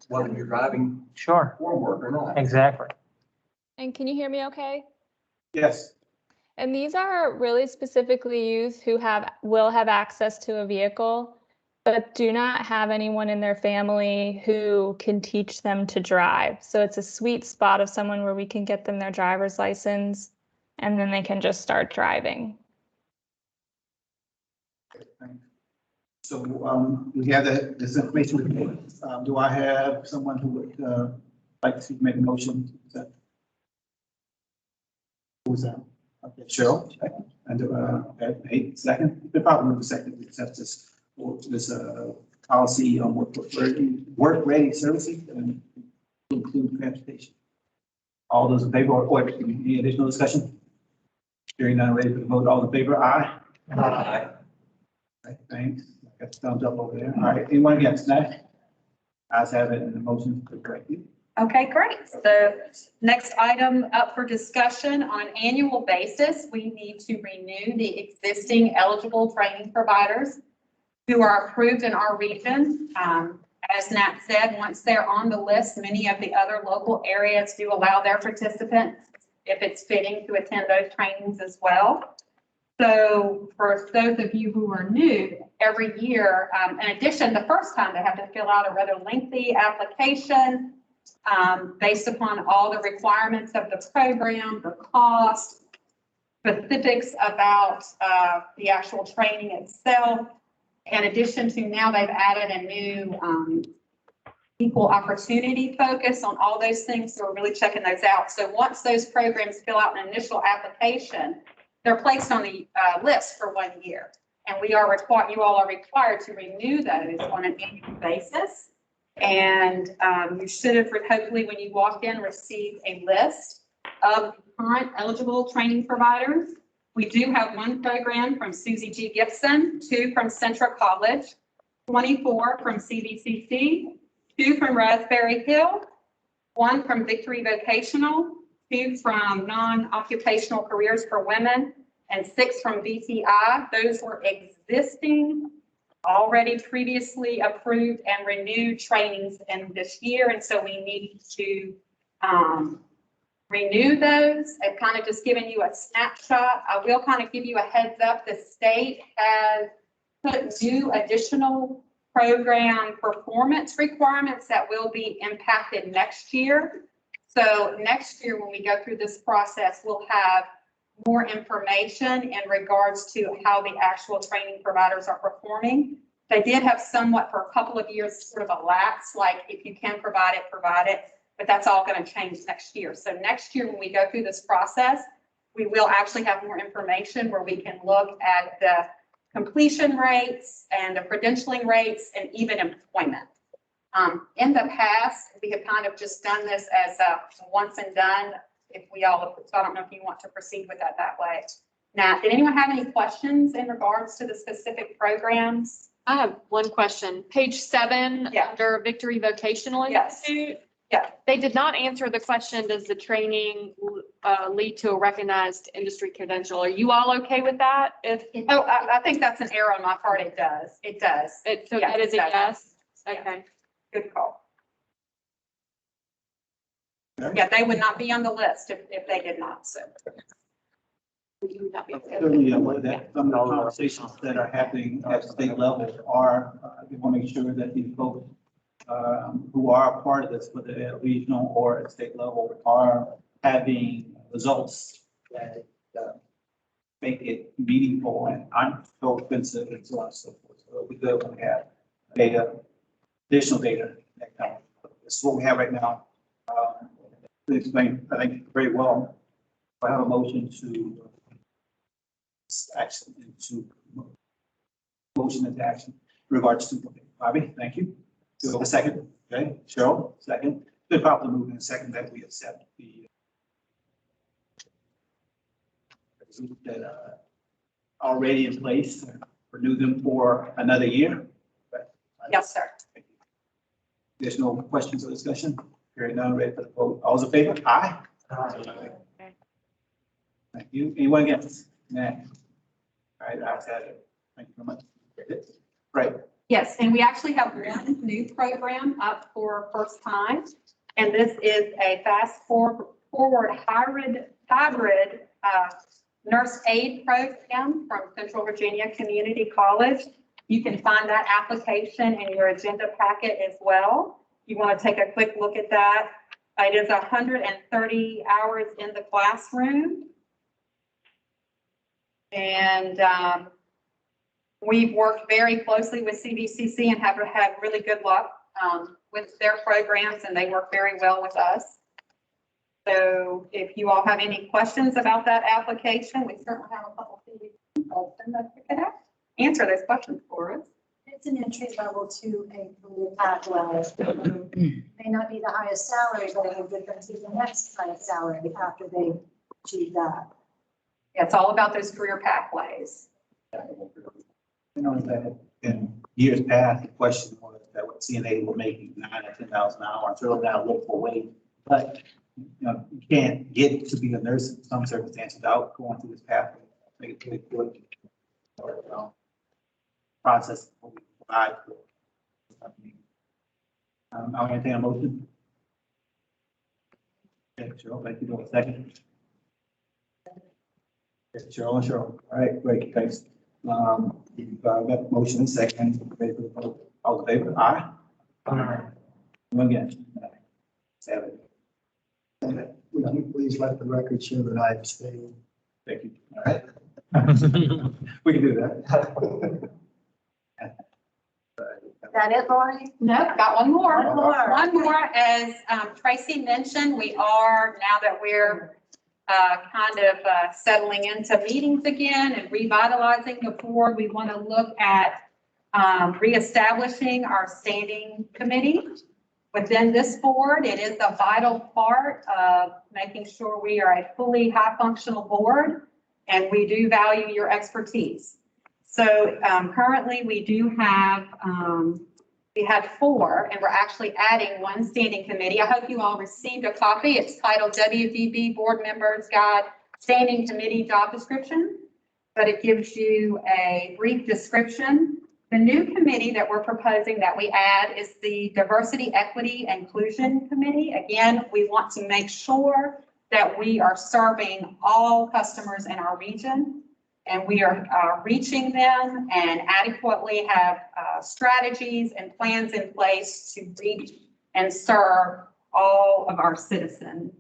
Whether you're driving Sure. for work or not. Exactly. And can you hear me okay? Yes. And these are really specifically youth who will have access to a vehicle, but do not have anyone in their family who can teach them to drive. So it's a sweet spot of someone where we can get them their driver's license and then they can just start driving. So we have this information with me. Do I have someone who would like to make a motion? Who's that? Okay, Cheryl, second. And, okay, Nate, second. The problem with the second, we accept this policy on work-ready services and include transportation. All those in favor, or any additional discussion? Hearing none, ready for the vote. All in favor, aye? Aye. Right, thanks. Got the thumbs up over there. All right, anyone against that? Ayes have it, and the motion is correct. Okay, great. So next item up for discussion on an annual basis, we need to renew the existing eligible training providers who are approved in our region. As Nat said, once they're on the list, many of the other local areas do allow their participants, if it's fitting, to attend those trainings as well. So for those of you who are new, every year, in addition, the first time they have to fill out a rather lengthy application based upon all the requirements of the program, the cost, specifics about the actual training itself. In addition to now they've added a new equal opportunity focus on all those things. So we're really checking those out. So once those programs fill out an initial application, they're placed on the list for 1 year. And we are required, you all are required to renew those on an annual basis. And you should have, hopefully when you walked in, received a list of current eligible training providers. We do have one program from Susie G. Gibson, 2 from Central College, 24 from CVCC, 2 from Raspberry Hill, 1 from Victory Vocational, 2 from Non-Occupational Careers for Women, and 6 from VTI. Those were existing, already previously approved and renewed trainings in this year. And so we need to renew those. I've kind of just given you a snapshot. I will kind of give you a heads up. The state has put new additional program performance requirements that will be impacted next year. So next year, when we go through this process, we'll have more information in regards to how the actual training providers are performing. They did have somewhat for a couple of years sort of a lapse, like if you can provide it, but that's all going to change next year. So next year, when we go through this process, we will actually have more information where we can look at the completion rates and the credentialing rates and even employment. In the past, we have kind of just done this as a once and done. So I don't know if you want to proceed with that way. Now, did anyone have any questions in regards to the specific programs? I have one question. Page 7, under Victory Vocational Institute. Yeah. They did not answer the question, does the training lead to a recognized industry credential? Are you all okay with that? I think that's an error on my part. It does. It does. So that is a yes? Yeah. Okay. Good call. Yeah, they would not be on the list if they did not, so. Certainly aware that some of the conversations that are happening at state level are, we want to make sure that these folks who are a part of this, whether at regional or at state level, are having results that make it meaningful and aren't so expensive and so on and so forth. So we go and have data, additional data. This is what we have right now. To explain, I think, very well. I have a motion to action into motion into action in regards to Bobby. Thank you. Do we have a second? Okay, Cheryl, second. Been properly moved in a second that we accept the that already in place, renew them for another year. Yes, sir. There's no questions or discussion. Hearing none, ready for the vote. All those in favor? Aye. Thank you. Anyone against? Nah. All right, I've had it. Thank you very much. Right. Yes, and we actually have one new program up for first time, and this is a fast forward hybrid nurse aid program from Central Virginia Community College. You can find that application in your agenda packet as well. You want to take a quick look at that. It is 130 hours in the classroom. And we've worked very closely with CVCC and have had really good luck with their programs, and they work very well with us. So if you all have any questions about that application, we certainly have a couple of people that could answer those questions for us. It's an entry level to a career pathway. May not be the highest salary, but it'll get them to the next highest salary after they achieve that. It's all about those career pathways. You know, that in years past, the question was that what CNA will make you $9,000 or $10,000 an hour, until now look for a way. But, you know, you can't get to be a nurse in some circumstances without going through this pathway. Make it really good. Process what we provide for. I'll entertain a motion. Okay, Cheryl, thank you. Do a second. Yes, Cheryl. All right, great, thanks. You've got motion second. Ready for the vote? All in favor? Aye. Aye. One against. 7. Would you please let the record show that I abstained? Thank you. All right. We can do that. Is that it, Lori? No, got one more. One more. One more. As Tracy mentioned, we are, now that we're settling into meetings again and revitalizing the board, we want to look at reestablishing our standing committee. Within this board, it is a vital part of making sure we are a fully high functional board, and we do value your expertise. So currently we do have, we had 4, and we're actually adding 1 standing committee. I hope you all received a copy. It's titled WVB Board Members Guide Standing Committee Job Description, but it gives you a brief description. The new committee that we're proposing that we add is the Diversity, Equity, Inclusion Committee. Again, we want to make sure that we are serving all customers in our region, and we are reaching them and adequately have strategies and plans in place to reach and serve all of our citizens.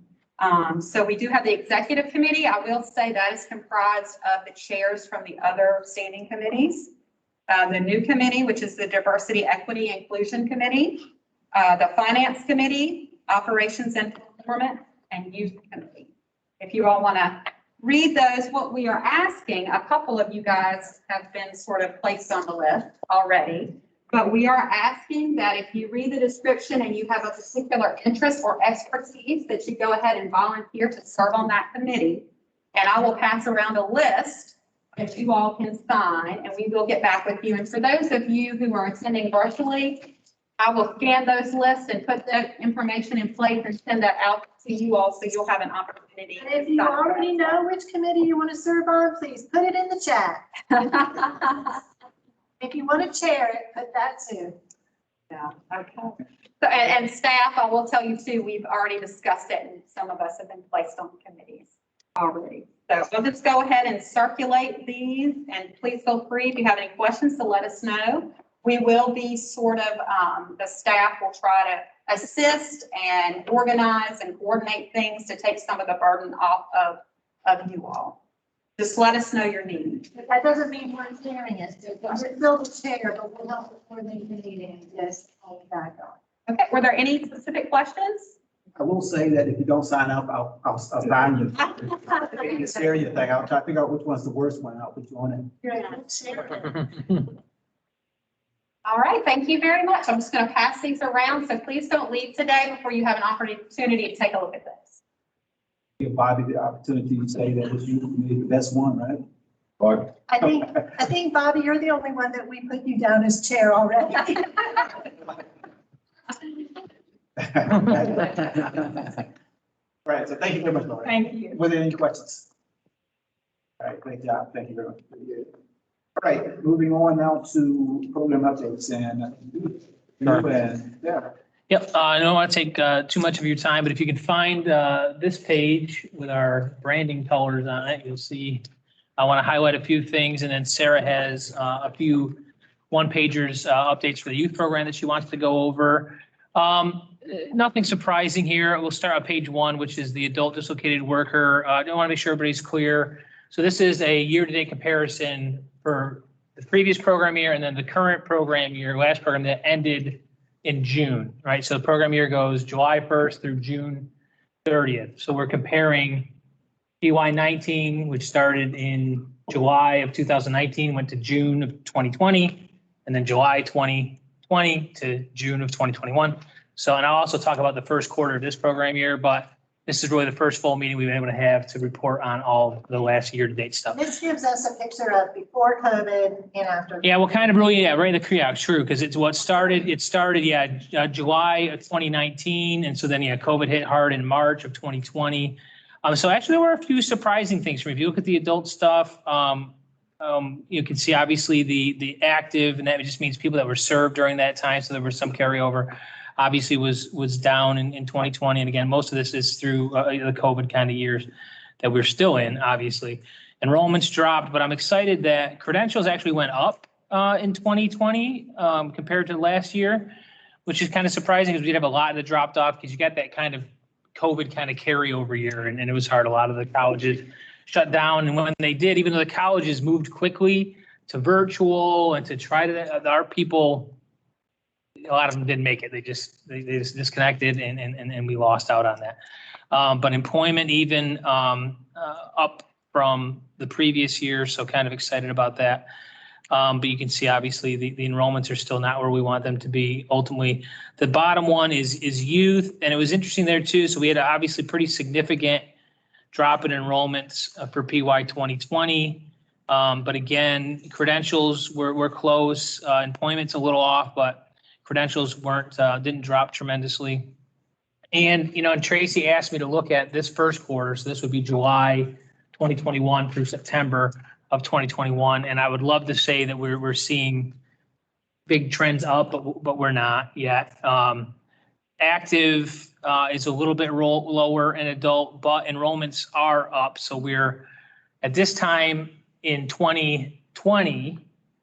So we do have the executive committee. I will say that is comprised of the chairs from the other standing committees. The new committee, which is the Diversity, Equity, Inclusion Committee, the Finance Committee, Operations and Performance, and Youth Committee. If you all want to read those, what we are asking, a couple of you guys have been sort of placed on the list already, but we are asking that if you read the description and you have a particular interest or expertise, that you go ahead and volunteer to serve on that committee. And I will pass around a list that you all can sign, and we will get back with you. And for those of you who are attending virtually, I will scan those lists and put that information in place and send that out to you all, so you'll have an opportunity. And if you already know which committee you want to serve on, please put it in the chat. If you want to chair it, put that too. Yeah, okay. So, and staff, I will tell you too, we've already discussed it, and some of us have been placed on committees already. So we'll just go ahead and circulate these, and please feel free if you have any questions to let us know. We will be sort of, the staff will try to assist and organize and coordinate things to take some of the burden off of you all. Just let us know your needs. That doesn't mean we're chairing it. We're still the chair, but we'll help with coordinating the meeting and just hold that going. Okay, were there any specific questions? I will say that if you don't sign up, I'll sign you. The stereo thing, I'll try to figure out which one's the worst one, and I'll put you on it. You're a good chair. All right, thank you very much. I'm just going to pass these around, so please don't leave today before you have an opportunity to take a look at this. Give Bobby the opportunity to say that it's you, the best one, right? I think, Bobby, you're the only one that we put you down as chair already. Right, so thank you very much, Laura. Thank you. Were there any questions? All right, great job. Thank you very much. All right, moving on now to program updates and yeah. Yep, I don't want to take too much of your time, but if you can find this page with our branding colors on it, you'll see I want to highlight a few things, and then Sarah has a few one-pagers updates for the youth program that she wants to go over. Nothing surprising here. We'll start on page 1, which is the adult dislocated worker. I want to make sure everybody's clear. So this is a year-to-date comparison for the previous program year and then the current program year, last program that ended in June, right? So the program year goes July 1st through June 30th. So we're comparing PY 19, which started in July of 2019, went to June of 2020, and then July 2020 to June of 2021. So, and I'll also talk about the first quarter of this program year, but this is really the first full meeting we've been able to have to report on all the last year-to-date stuff. This gives us a picture of before COVID and after. Yeah, well, kind of really, yeah, right, true, because it's what started, July of 2019, and so then, COVID hit hard in March of 2020. So actually, there were a few surprising things. If you look at the adult stuff, you can see obviously the active, and that just means people that were served during that time, so there was some carryover. Obviously was down in 2020, and again, most of this is through the COVID kind of years that we're still in, obviously. Enrollments dropped, but I'm excited that credentials actually went up in 2020 compared to last year, which is kind of surprising because we'd have a lot that dropped off because you got that kind of COVID kind of carryover year, and it was hard. A lot of the colleges shut down, and when they did, even though the colleges moved quickly to virtual and to try to, our people, a lot of them didn't make it. They just disconnected, and we lost out on that. But employment even up from the previous year, so kind of excited about that. But you can see obviously the enrollments are still not where we want them to be. Ultimately, the bottom one is youth, and it was interesting there too. So we had obviously pretty significant drop in enrollments for PY 2020. But again, credentials were close. Employment's a little off, but credentials didn't drop tremendously. And, and Tracy asked me to look at this first quarter. So this would be July 2021 through September of 2021. And I would love to say that we're seeing big trends up, but we're not yet. Active is a little bit lower in adult, but enrollments are up. So we're at this time in 2020,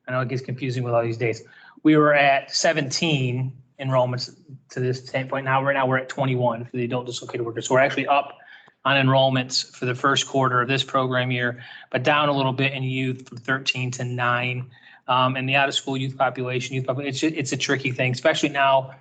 I know it gets confusing with all these dates. We were at 17 enrollments to this standpoint. Now we're at 21 for the adult dislocated workers. So we're actually up on enrollments for the first quarter of this program year, but down a little bit in youth from 13 to 9. And the out-of-school youth population, it's a tricky thing, especially now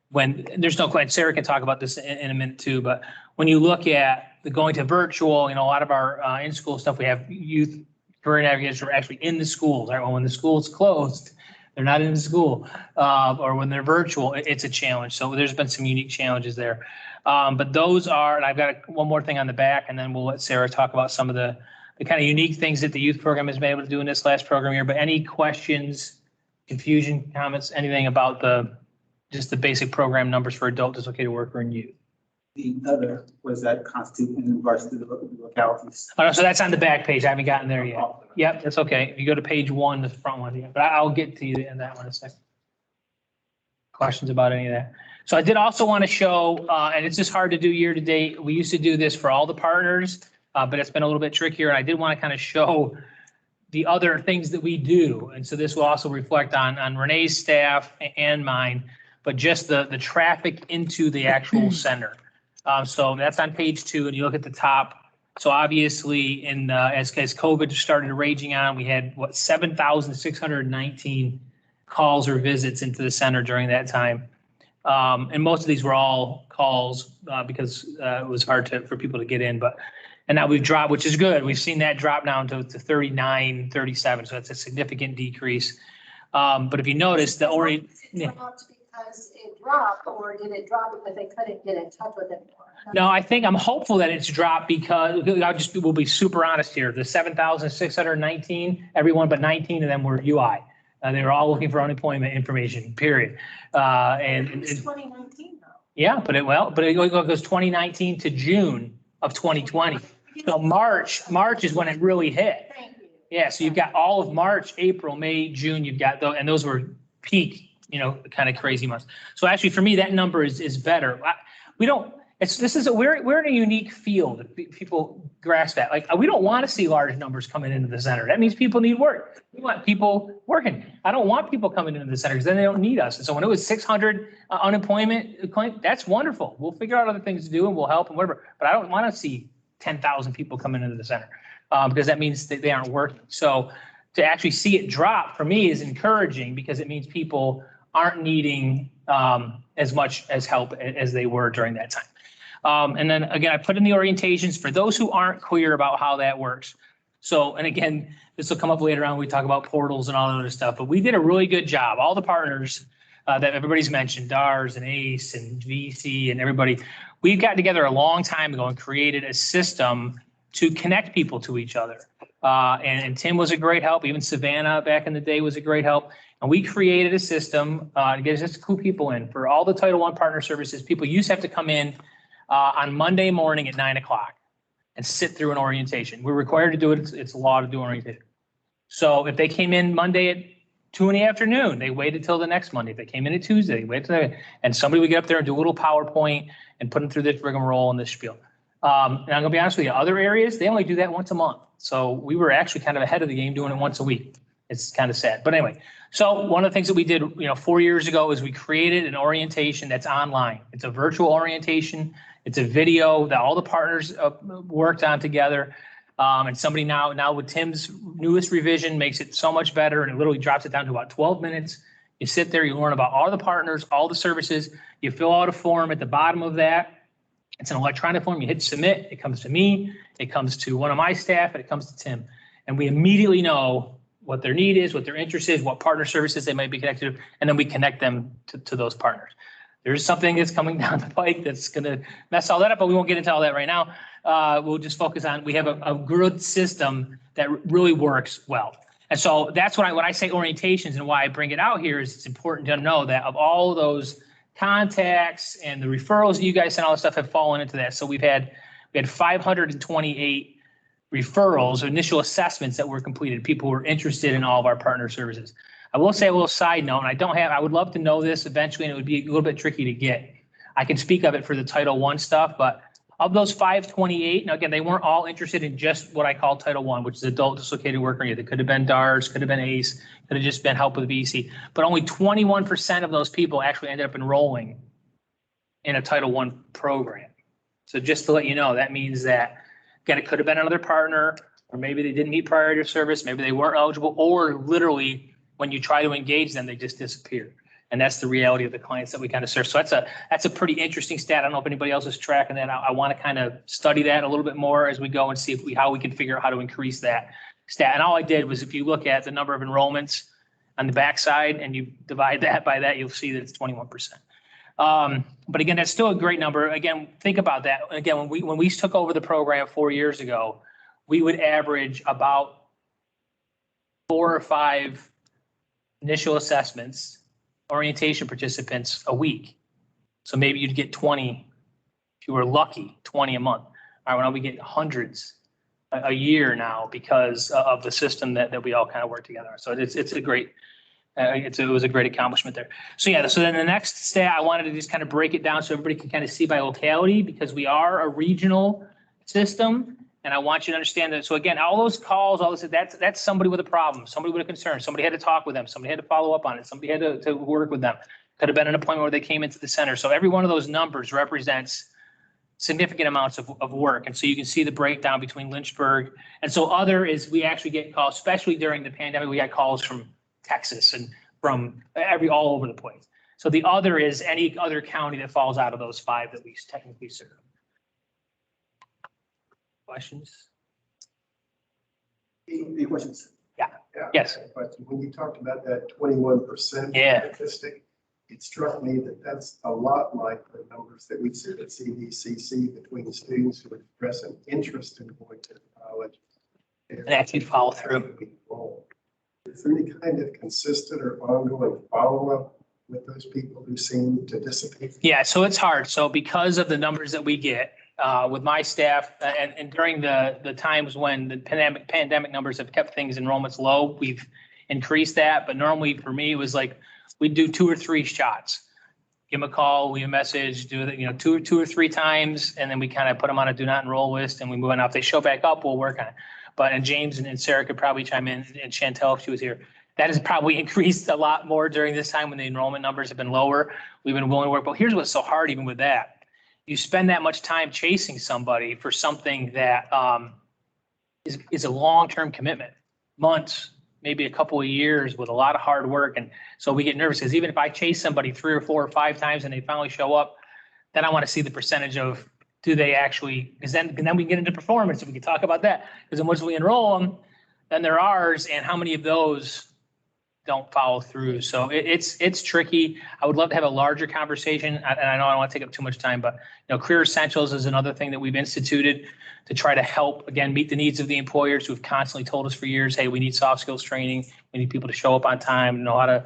when there's no question. Sarah can talk about this in a minute too, but when you look at the going to virtual, a lot of our in-school stuff, we have youth career navigators who are actually in the schools, right? Well, when the school's closed, they're not in the school, or when they're virtual, it's a challenge. So there's been some unique challenges there. But those are, and I've got one more thing on the back, and then we'll let Sarah talk about some of the kind of unique things that the youth program has been able to do in this last program year. But any questions, confusion, comments, anything about just the basic program numbers for adult dislocated worker and youth? The other was that constitute in regards to the localities. Oh, no, so that's on the back page. I haven't gotten there yet. Yep, that's okay. If you go to page 1, the front one, yeah, but I'll get to you in that one in a second. Questions about any of that? So I did also want to show, and it's just hard to do year to date. We used to do this for all the partners, but it's been a little bit trickier. And I did want to kind of show the other things that we do. And so this will also reflect on Renee's staff and mine, but just the traffic into the actual center. So that's on page 2, and you look at the top. So obviously, as COVID started raging on, we had 7,619 calls or visits into the center during that time, and most of these were all calls because it was hard for people to get in. And now we've dropped, which is good. We've seen that drop down to 39, 37. So that's a significant decrease. But if you notice, the dropped because it dropped, or did it drop because they couldn't get in touch with it more? No, I'm hopeful that it's dropped because we'll be super honest here. The 7,619, everyone but 19 of them were UI. They were all looking for unemployment information, period. It's 2019 though. Yeah, but it goes 2019 to June of 2020. So March is when it really hit. Thank you. Yeah, so you've got all of March, April, May, June, you've got those, and those were peak, kind of crazy months. So actually for me, that number is better. We're in a unique field. People grasp that. Like, we don't want to see large numbers coming into the center. That means people need work. We want people working. I don't want people coming into the center because then they don't need us. And so when it was 600 unemployment claim, that's wonderful. We'll figure out other things to do and we'll help and whatever. But I don't want to see 10,000 people coming into the center because that means that they aren't working. So to actually see it drop for me is encouraging because it means people aren't needing as much as help as they were during that time. And then again, I put in the orientations for those who aren't clear about how that works. So, and again, this will come up later on, when we talk about portals and all that other stuff, but we did a really good job. All the partners that everybody's mentioned, DARS and ACE and VC and everybody, we got together a long time ago and created a system to connect people to each other. And Tim was a great help. Even Savannah back in the day was a great help. And we created a system to get us cool people in for all the Title I partner services. People used to have to come in on Monday morning at 9 o'clock and sit through an orientation. We're required to do it. It's a law to do orientation. So if they came in Monday at 2 in the afternoon, they waited till the next Monday. If they came in at Tuesday, they waited till and somebody would get up there and do a little PowerPoint and put them through this rigmarole and this spiel. And I'm gonna be honest with you, other areas, they only do that once a month. So we were actually kind of ahead of the game doing it once a week. It's kind of sad, but anyway. So one of the things that we did, 4 years ago is we created an orientation that's online. It's a virtual orientation. It's a video that all the partners worked on together. And somebody now with Tim's newest revision makes it so much better, and it literally drops it down to about 12 minutes. You sit there, you learn about all the partners, all the services. You fill out a form at the bottom of that. It's an electronic form. You hit submit. It comes to me. It comes to one of my staff, and it comes to Tim. And we immediately know what their need is, what their interest is, what partner services they might be connected to, and then we connect them to those partners. There's something that's coming down the pike that's going to mess all that up, but we won't get into all that right now. We'll just focus on, we have a good system that really works well. And so that's when I say orientations, and why I bring it out here is it's important to know that of all those contacts and the referrals that you guys and all that stuff have fallen into that. So we had 528 referrals, initial assessments that were completed, people who were interested in all of our partner services. I will say a little side note, and I would love to know this eventually, and it would be a little bit tricky to get. I can speak of it for the Title I stuff, but of those 528, now again, they weren't all interested in just what I call Title I, which is adult dislocated work injury. It could have been DARS, could have been ACE, could have just been help with VC. But only 21% of those people actually ended up enrolling in a Title I program. So just to let you know, that means that, again, it could have been another partner, or maybe they didn't meet priority of service, maybe they weren't eligible, or literally when you try to engage them, they just disappear. And that's the reality of the clients that we kind of serve. So that's a pretty interesting stat. I don't know if anybody else is tracking that. I want to kind of study that a little bit more as we go and see how we can figure out how to increase that stat. And all I did was, if you look at the number of enrollments on the backside and you divide that by that, you'll see that it's 21%. But again, that's still a great number. Again, think about that. Again, when we took over the program 4 years ago, we would average about 4 or 5 initial assessments, orientation participants a week. So maybe you'd get 20, if you were lucky, 20 a month. All right, well, now we get hundreds a year now because of the system that we all kind of work together. So it's a great, it was a great accomplishment there. So yeah, so then the next stat, I wanted to just kind of break it down so everybody can kind of see by locality, because we are a regional system. And I want you to understand that. So again, all those calls, all this, that's somebody with a problem, somebody with a concern, somebody had to talk with them, somebody had to follow up on it, somebody had to work with them. Could have been an appointment where they came into the center. So every one of those numbers represents significant amounts of work. And so you can see the breakdown between Lynchburg. And so other is, we actually get calls, especially during the pandemic, we got calls from Texas and from all over the place. So the other is any other county that falls out of those 5 that we technically serve. Questions? Any questions? Yeah. Yes. Question. When you talked about that 21% statistic, it struck me that that's a lot like the numbers that we see at CVCC between students who express an interest in going to college and actually follow through. Is there any kind of consistent or ongoing follow-up with those people who seem to dissipate? Yeah, so it's hard. So because of the numbers that we get, with my staff, and during the times when the pandemic numbers have kept things enrollments low, we've increased that. But normally for me, it was like we'd do 2 or 3 shots, give them a call, leave a message, do it, 2 or 3 times, and then we kind of put them on a do not enroll list, and we move on. Now, if they show back up, we'll work on it. But and James and Sarah could probably chime in, and Chantel if she was here. That has probably increased a lot more during this time when the enrollment numbers have been lower. We've been willing to work. But here's what's so hard even with that. You spend that much time chasing somebody for something that is a long-term commitment, months, maybe a couple of years with a lot of hard work. And so we get nervous because even if I chase somebody 3 or 4 or 5 times and they finally show up, then I want to see the percentage of do they actually, because then we get into performance, and we can talk about that. Because then once we enroll them, then they're ours, and how many of those don't follow through? So it's tricky. I would love to have a larger conversation, and I know I don't want to take up too much time, but Career Essentials is another thing that we've instituted to try to help, again, meet the needs of the employers who've constantly told us for years, hey, we need soft skills training. We need people to show up on time, know how to,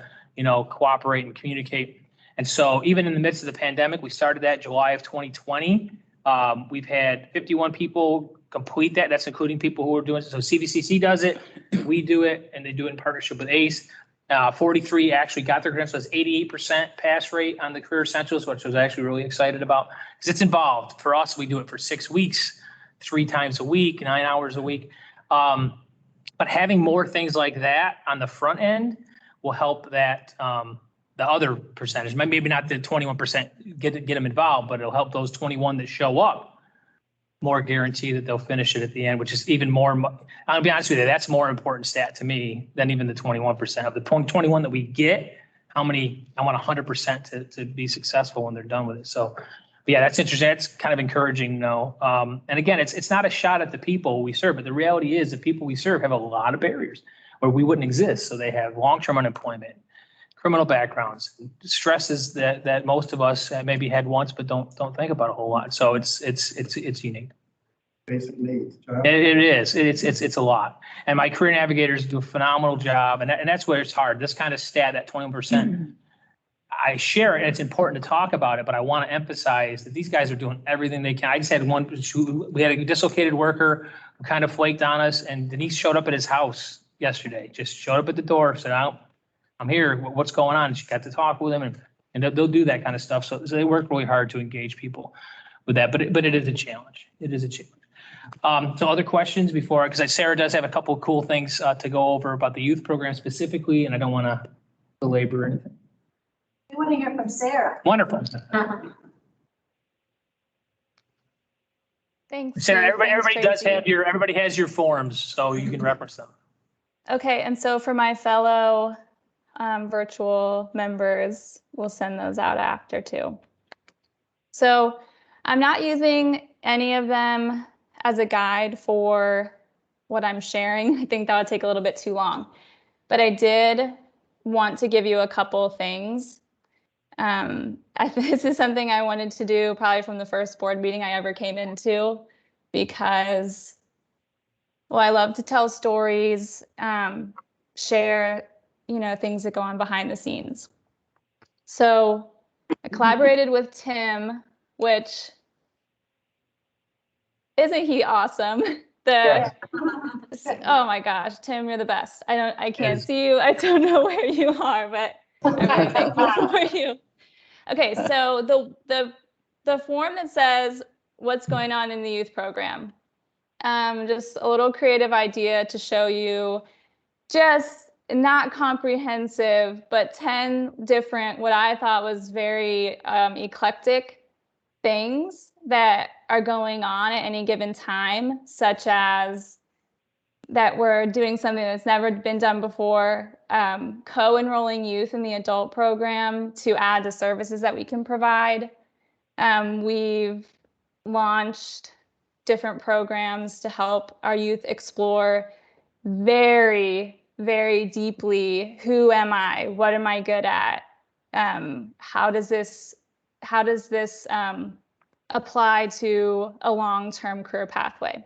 cooperate and communicate. And so even in the midst of the pandemic, we started that July of 2020. We've had 51 people complete that. That's including people who are doing it. So CVCC does it, we do it, and they do it in partnership with ACE. 43 actually got their credentials. 88% pass rate on the Career Essentials, which I was actually really excited about because it's involved. For us, we do it for 6 weeks, 3 times a week, 9 hours a week. But having more things like that on the front end will help that the other percentage, maybe not the 21% get them involved, but it'll help those 21 that show up more guarantee that they'll finish it at the end, which is even more, I'll be honest with you, that's more important stat to me than even the 21%. Of the 21 that we get, how many, I want 100% to be successful when they're done with it. So yeah, that's interesting. That's kind of encouraging, though. And again, it's not a shot at the people we serve, but the reality is the people we serve have a lot of barriers where we wouldn't exist. So they have long-term unemployment, criminal backgrounds, stresses that most of us maybe had once, but don't think about a whole lot. So it's unique. Basic needs. It is. It's a lot. And my career navigators do a phenomenal job. And that's where it's hard. This kind of stat, that 21%, I share it and it's important to talk about it, but I want to emphasize that these guys are doing everything they can. I just had we had a dislocated worker who kind of flaked on us, and Denise showed up at his house yesterday, just showed up at the door, said, I'm here, what's going on? And she got to talk with him, and they'll do that kind of stuff. So they work really hard to engage people with that, but it is a challenge. It is a challenge. So other questions before, because Sarah does have a couple of cool things to go over about the youth program specifically, and I don't want to belabor anything. We want to hear from Sarah. Wonderful. Thanks. Sarah, Steve. everybody Thanks, does have Tracy. everybody has your forms, so you can reference them. Okay, and so for my fellow virtual members, we'll send those out after too. So I'm not using any of them as a guide for what I'm sharing. I think that would take a little bit too long, but I did want to give you a couple things. This is something I wanted to do probably from the first board meeting I ever came into, because, well, I love to tell stories, share, things that go on behind the scenes. So I collaborated with Tim, which, isn't he awesome? Oh my gosh, Tim, you're the best. I can't see you. I don't know where you are, but I'm really thankful for you. Okay, so the form that says what's going on in the youth program, just a little creative idea to show you, just not comprehensive, but 10 different, what I thought was very eclectic things that are going on at any given time, such as that we're doing something that's never been done before, co-enrolling youth in the adult program to add to services that we can provide. We've launched different programs to help our youth explore very, very deeply, who am I? What am I good at? How does this apply to a long-term career pathway?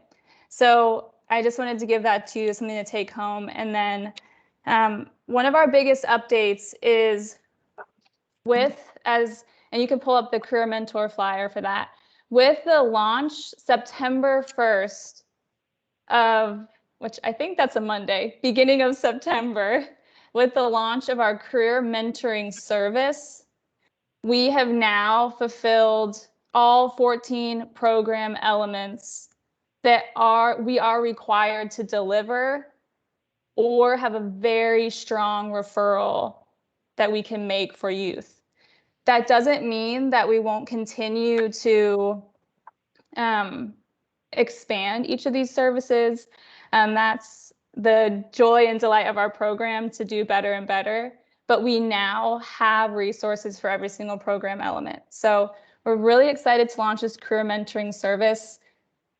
So I just wanted to give that to you, something to take home. And then one of our biggest updates is and you can pull up the Career Mentor flyer for that, with the launch September 1st which I think that's a Monday, beginning of September, with the launch of our career mentoring service, we have now fulfilled all 14 program elements that we are required to deliver, or have a very strong referral that we can make for youth. That doesn't mean that we won't continue to expand each of these services. That's the joy and delight of our program, to do better and better. But we now have resources for every single program element. So We're really excited to launch this career mentoring service.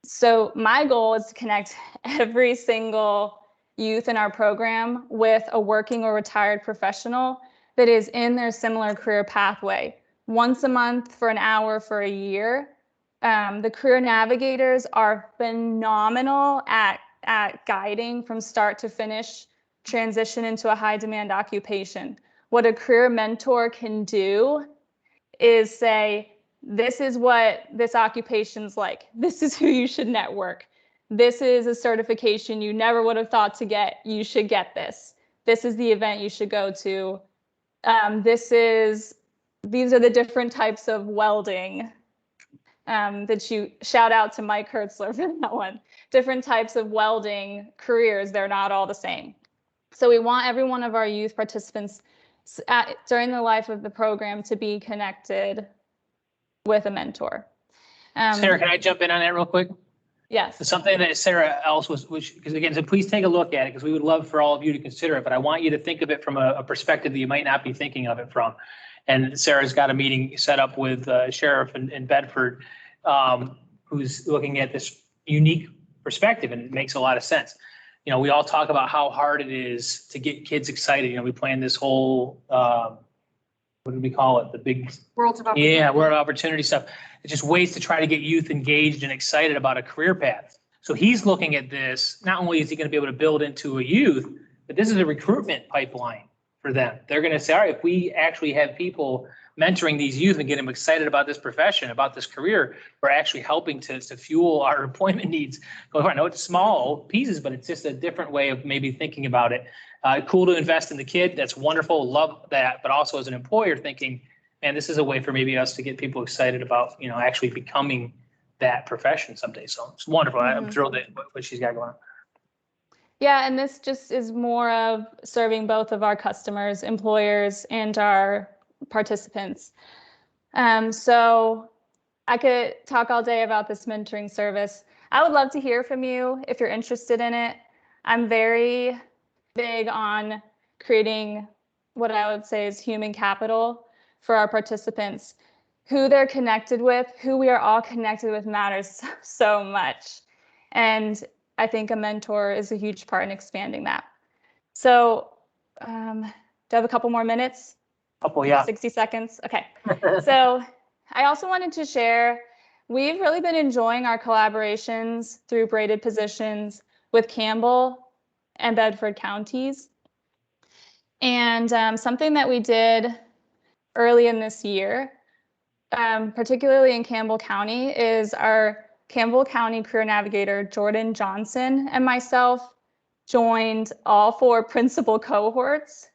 So my goal is to connect every single youth in our program with a working or retired professional that is in their similar career pathway. Once a month for an hour for a year. The career navigators are phenomenal at guiding from start to finish transition into a high demand occupation. What a career mentor can do is say, this is what this occupation's like. This is who you should network. This is a certification you never would have thought to get. You should get this. This is the event you should go to. These are the different types of welding that you shout out to Mike Hertzler for that one. Different types of welding careers, they're not all the same. So we want every one of our youth participants during the life of the program to be connected with a mentor. Sarah, can I jump in on that real quick? Yes. Something that Sarah else was, because again, so please take a look at it, because we would love for all of you to consider it, but I want you to think of it from a perspective that you might not be thinking of it from. And Sarah's got a meeting set up with Sheriff in Bedford, who's looking at this unique perspective, and it makes a lot of sense. You know, we all talk about how hard it is to get kids excited. You know, we plan this whole, what do we call it? The big Worlds of Opportunity. Yeah, World of Opportunity stuff. It's just ways to try to get youth engaged and excited about a career path. So he's looking at this, not only is he going to be able to build into a youth, but this is a recruitment pipeline for them. They're going to say, all right, if we actually have people mentoring these youth and get them excited about this profession, about this career, we're actually helping to fuel our employment needs. I know it's small pieces, but it's just a different way of maybe thinking about it. Cool to invest in the kid. That's wonderful. Love that. But also as an employer thinking, man, this is a way for maybe us to get people excited about, you know, actually becoming that profession someday. So it's wonderful. I'm thrilled at what she's got going on. Yeah, and this just is more of serving both of our customers, employers, and our participants. So I could talk all day about this mentoring service. I would love to hear from you if you're interested in it. I'm very big on creating what I would say is human capital for our participants. Who they're connected with, who we are all connected with matters so much. And I think a mentor is a huge part in expanding that. So do I have a couple more minutes? Couple, yeah. 60 seconds. Okay. So I also wanted to share, we've really been enjoying our collaborations through braided positions with Campbell and Bedford counties. And something that we did early in this year, particularly in Campbell County, is our Campbell County Career Navigator, Jordan Johnson, and myself joined all 4 principal cohorts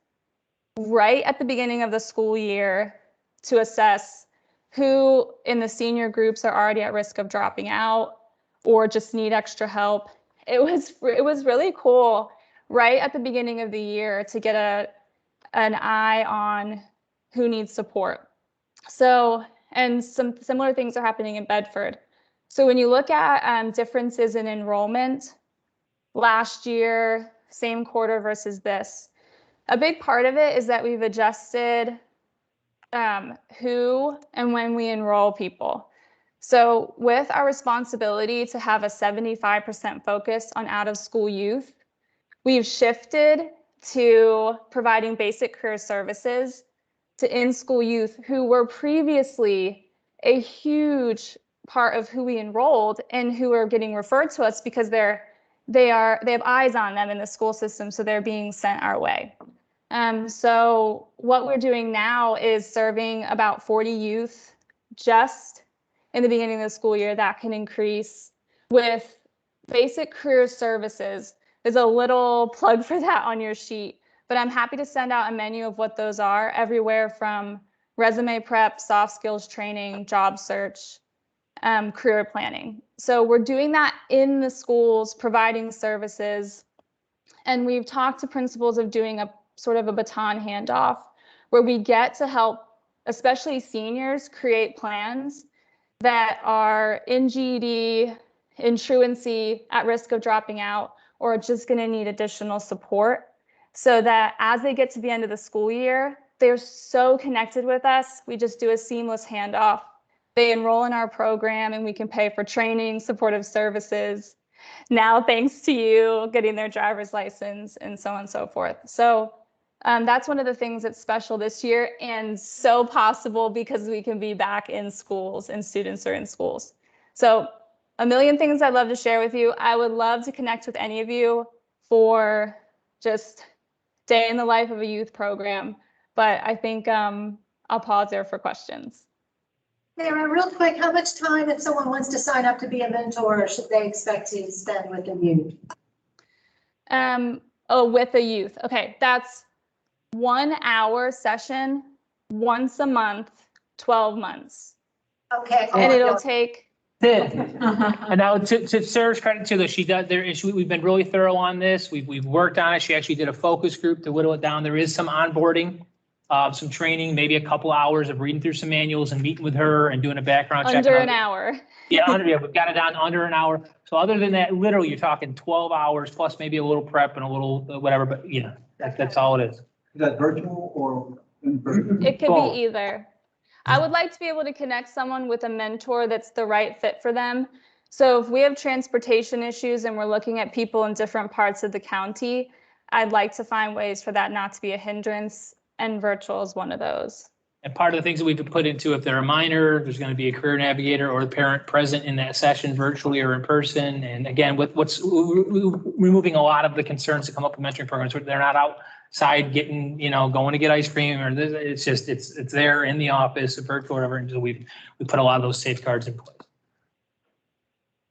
right at the beginning of the school year to assess who in the senior groups are already at risk of dropping out or just need extra help. It was really cool right at the beginning of the year to get an eye on who needs support. So, and some similar things are happening in Bedford. So when you look at differences in enrollment last year, same quarter versus this, a big part of it is that we've adjusted who and when we enroll people. So with our responsibility to have a 75% focus on out-of-school youth, we've shifted to providing basic career services to in-school youth who were previously a huge part of who we enrolled and who are getting referred to us because they have eyes on them in the school system, so they're being sent our way. So what we're doing now is serving about 40 youth just in the beginning of the school year. That can increase with basic career services. There's a little plug for that on your sheet, but I'm happy to send out a menu of what those are, everywhere from resume prep, soft skills training, job search, career planning. So we're doing that in the schools, providing services. And we've talked to principals of doing a sort of a baton handoff where we get to help, especially seniors, create plans that are in GED, in truancy, at risk of dropping out, or just going to need additional support so that as they get to the end of the school year, they're so connected with us. We just do a seamless handoff They enroll in our program and we can pay for training, supportive services. Now, thanks to you, getting their driver's license and so on and so forth. So that's one of the things that's special this year and so possible because we can be back in schools and students are in schools. So a million things I'd love to share with you. I would love to connect with any of you for just day in the life of a youth program. But I think I'll pause there for questions. Sarah, real quick, how much time, if someone wants to sign up to be a mentor, should they expect to spend with the youth? With a youth. Okay, that's 1 hour session once a month, 12 months. Okay. And it'll take. And now to Sarah's credit too, though, we've been really thorough on this. We've worked on it. She actually did a focus group to whittle it down. There is some onboarding, some training, maybe a couple hours of reading through some manuals and meeting with her and doing a background check. Under an hour. Yeah, we've got it down under an hour. So other than that, literally you're talking 12 hours plus maybe a little prep and a little whatever, but that's all it is. Is that virtual or in person? It could be either. I would like to be able to connect someone with a mentor that's the right fit for them. So if we have transportation issues and we're looking at people in different parts of the county, I'd like to find ways for that not to be a hindrance, and virtual is one of those. And part of the things that we've put into, if they're a minor, there's going to be a career navigator or the parent present in that session virtually or in person. And again, with what's removing a lot of the concerns that come up with mentoring programs, they're not outside getting, going to get ice cream or this, it's just, it's there in the office, virtual, whatever. And so we put a lot of those safeguards in place.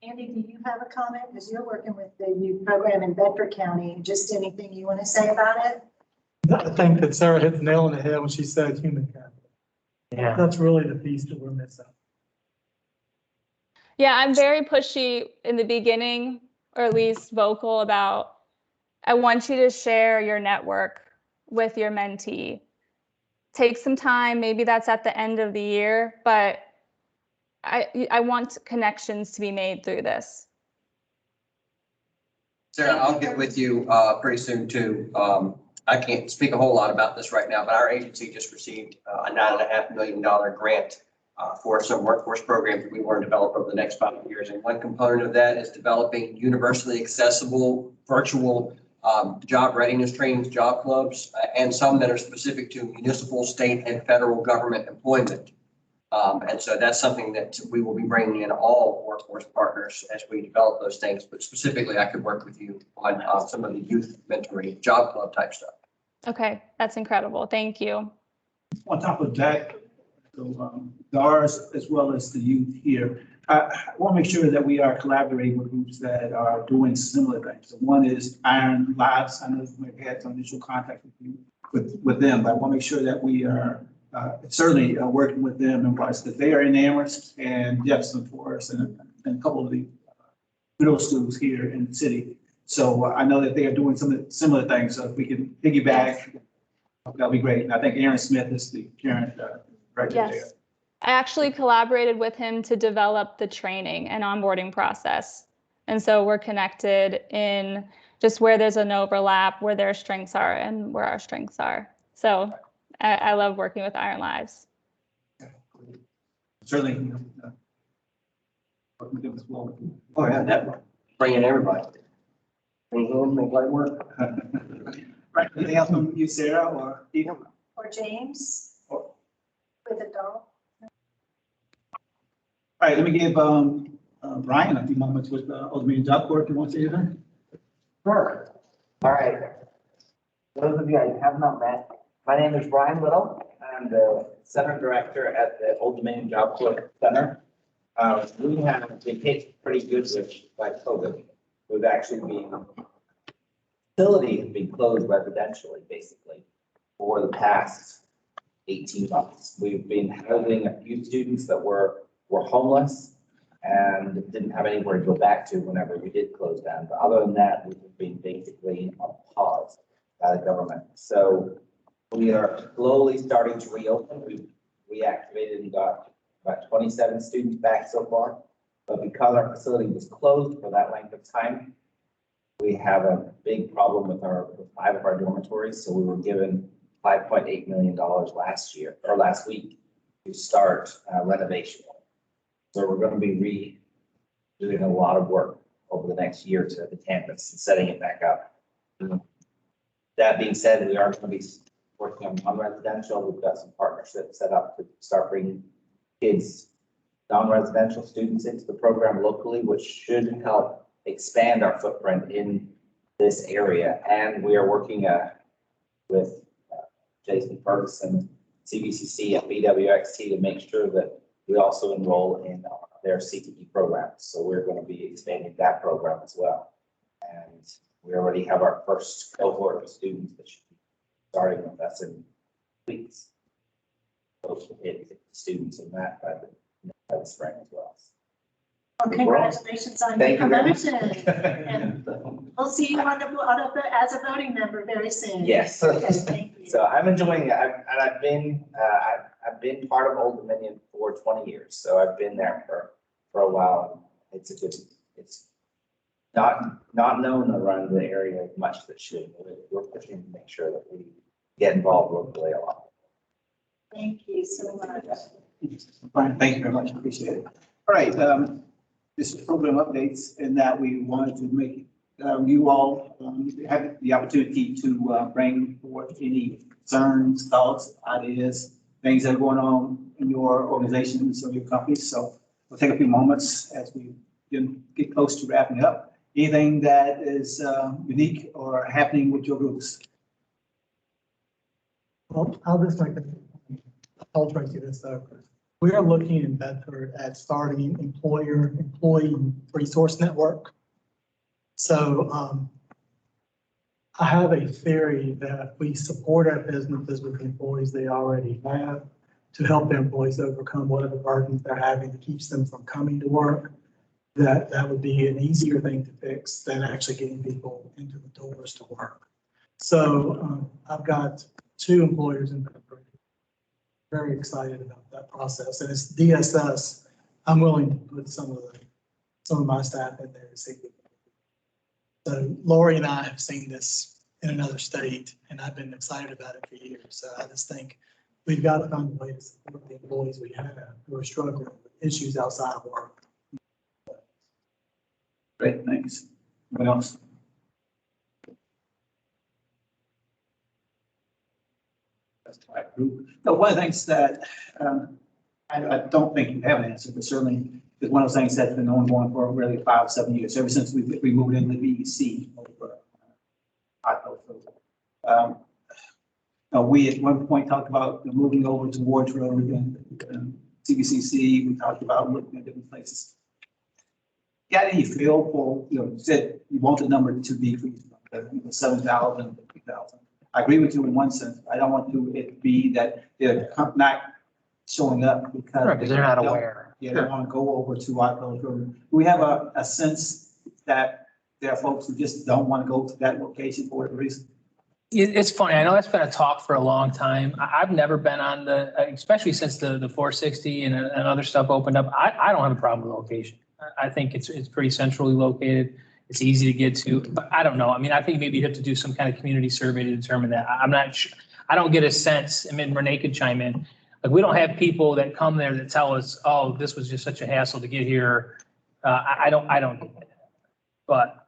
Andy, do you have a comment? Because you're working with the youth program in Bedford County. Just anything you want to say about it? I think that Sarah hit the nail on the head when she said human capital. Yeah. That's really the piece that we're missing. Yeah, I'm very pushy in the beginning, or at least vocal about, I want you to share your network with your mentee. Take some time, maybe that's at the end of the year, but I want connections to be made through this. Sarah, I'll get with you pretty soon too. I can't speak a whole lot about this right now, but our agency just received a $9.5 million grant for some workforce programs that we want to develop over the next 5 years. And one component of that is developing universally accessible virtual job readiness trainings, job clubs, and some that are specific to municipal, state, and federal government employment. And so that's something that we will be bringing in all workforce partners as we develop those things. But specifically, I could work with you on some of the youth mentoring, job club type stuff. Okay, that's incredible. Thank you. On top of that, so DARS as well as the youth here, I want to make sure that we are collaborating with groups that are doing similar things. So one is Iron Lives. I know we've had some initial contact with them, but I want to make sure that we are certainly working with them in parts that they are in Amherst and Jefferson Forest and a couple of the middle schools here in the city. So I know that they are doing some similar things. So if we can piggyback, that'll be great. And I think Aaron Smith is the current director there. Yes. I actually collaborated with him to develop the training and onboarding process. And so we're connected in just where there's an overlap, where their strengths are and where our strengths are. So I love working with Iron Lives. Certainly, working with them as well. Oh yeah, that bringing everybody. Make light work. Right. Anything else from you, Sarah, or Ethan? Or James? With a dog? All right, let me give Brian a few moments with Old Dominion Job Corps if you want to say anything. Sure. All right. Those of you I have not met, my name is Brian Little. I'm the Center Director at the Old Dominion Job Corps Center. We have been hit pretty good by COVID. We've actually been, facility has been closed residentially, basically, for the past 18 months. We've been housing a few students that were homeless and didn't have anywhere to go back to whenever we did close down. But other than that, we've been basically on pause by the government. So we are slowly starting to reopen. We've reactivated and got about 27 students back so far. But because our facility was closed for that length of time, we have a big problem with 5 of our dormitories. So we were given $5.8 million last week to start renovation. So we're going to be doing a lot of work over the next year to the campus and setting it back up. That being said, we are going to be working on non-residential. We've got some partnerships set up to start bringing kids, non-residential students into the program locally, which should help expand our footprint in this area. And we are working with Jason Ferguson, CVCC and BWXT to make sure that we also enroll in their CTE programs. So we're going to be expanding that program as well. And we already have our first cohort of students that should be starting with us in weeks. Those will hit 50 students in that by the spring as well. Well, congratulations on your Thank you very much. promotion. And we'll see you as a voting member very soon. Yes. Thank you. So I'm enjoying it. I've been part of Old Dominion for 20 years. So I've been there for a while. It's not known around the area as much that should. We're pushing to make sure that we get involved locally a lot. Thank you so much. Brian, thank you very much. Appreciate it. All right, this is program updates, and that we wanted to make you all have the opportunity to bring forth any concerns, thoughts, ideas, things that are going on in your organizations or your companies. So we'll take a few moments as we get close to wrapping up. Anything that is unique or happening with your groups? Well, I'll just like to, I'll try to do this though. We are looking in Bedford at starting employee resource network. So I have a theory that we support our businesses with the employees they already have to help their employees overcome whatever burdens they're having that keeps them from coming to work. That would be an easier thing to fix than actually getting people into the doors to work. So I've got 2 employers in Bedford. Very excited about that process, and it's DSS. I'm willing to put some of my staff in there to see. So Lori and I have seen this in another state, and I've been excited about it for years. So I just think we've got to find a way to support the employees we have who are struggling with issues outside of work. Great, thanks. Anyone else? No, one of the things that I don't think you have an answer, but certainly is one of those things that's been ongoing for really 5 or 7 years, ever since we moved into the VEC. We at one point talked about moving over to Ward Road and CVCC. We talked about looking at different places. Got any feel for, you said you want the number to decrease from 7,000 to 3,000. I agree with you in one sense. I don't want it to be that they're not showing up because they're not aware. Yeah, they want to go over to our program. Do we have a sense that there are folks who just don't want to go to that location for whatever reason? It's funny. I know that's been a talk for a long time. I've never been on especially since the 460 and other stuff opened up. I don't have a problem with location. I think it's pretty centrally located. It's easy to get to, but I don't know. I mean, I think maybe you have to do some kind of community survey to determine that. I'm not sure. I don't get a sense. I mean, Renee could chime in. Like, we don't have people that come there that tell us, oh, this was just such a hassle to get here. I don't get that. But,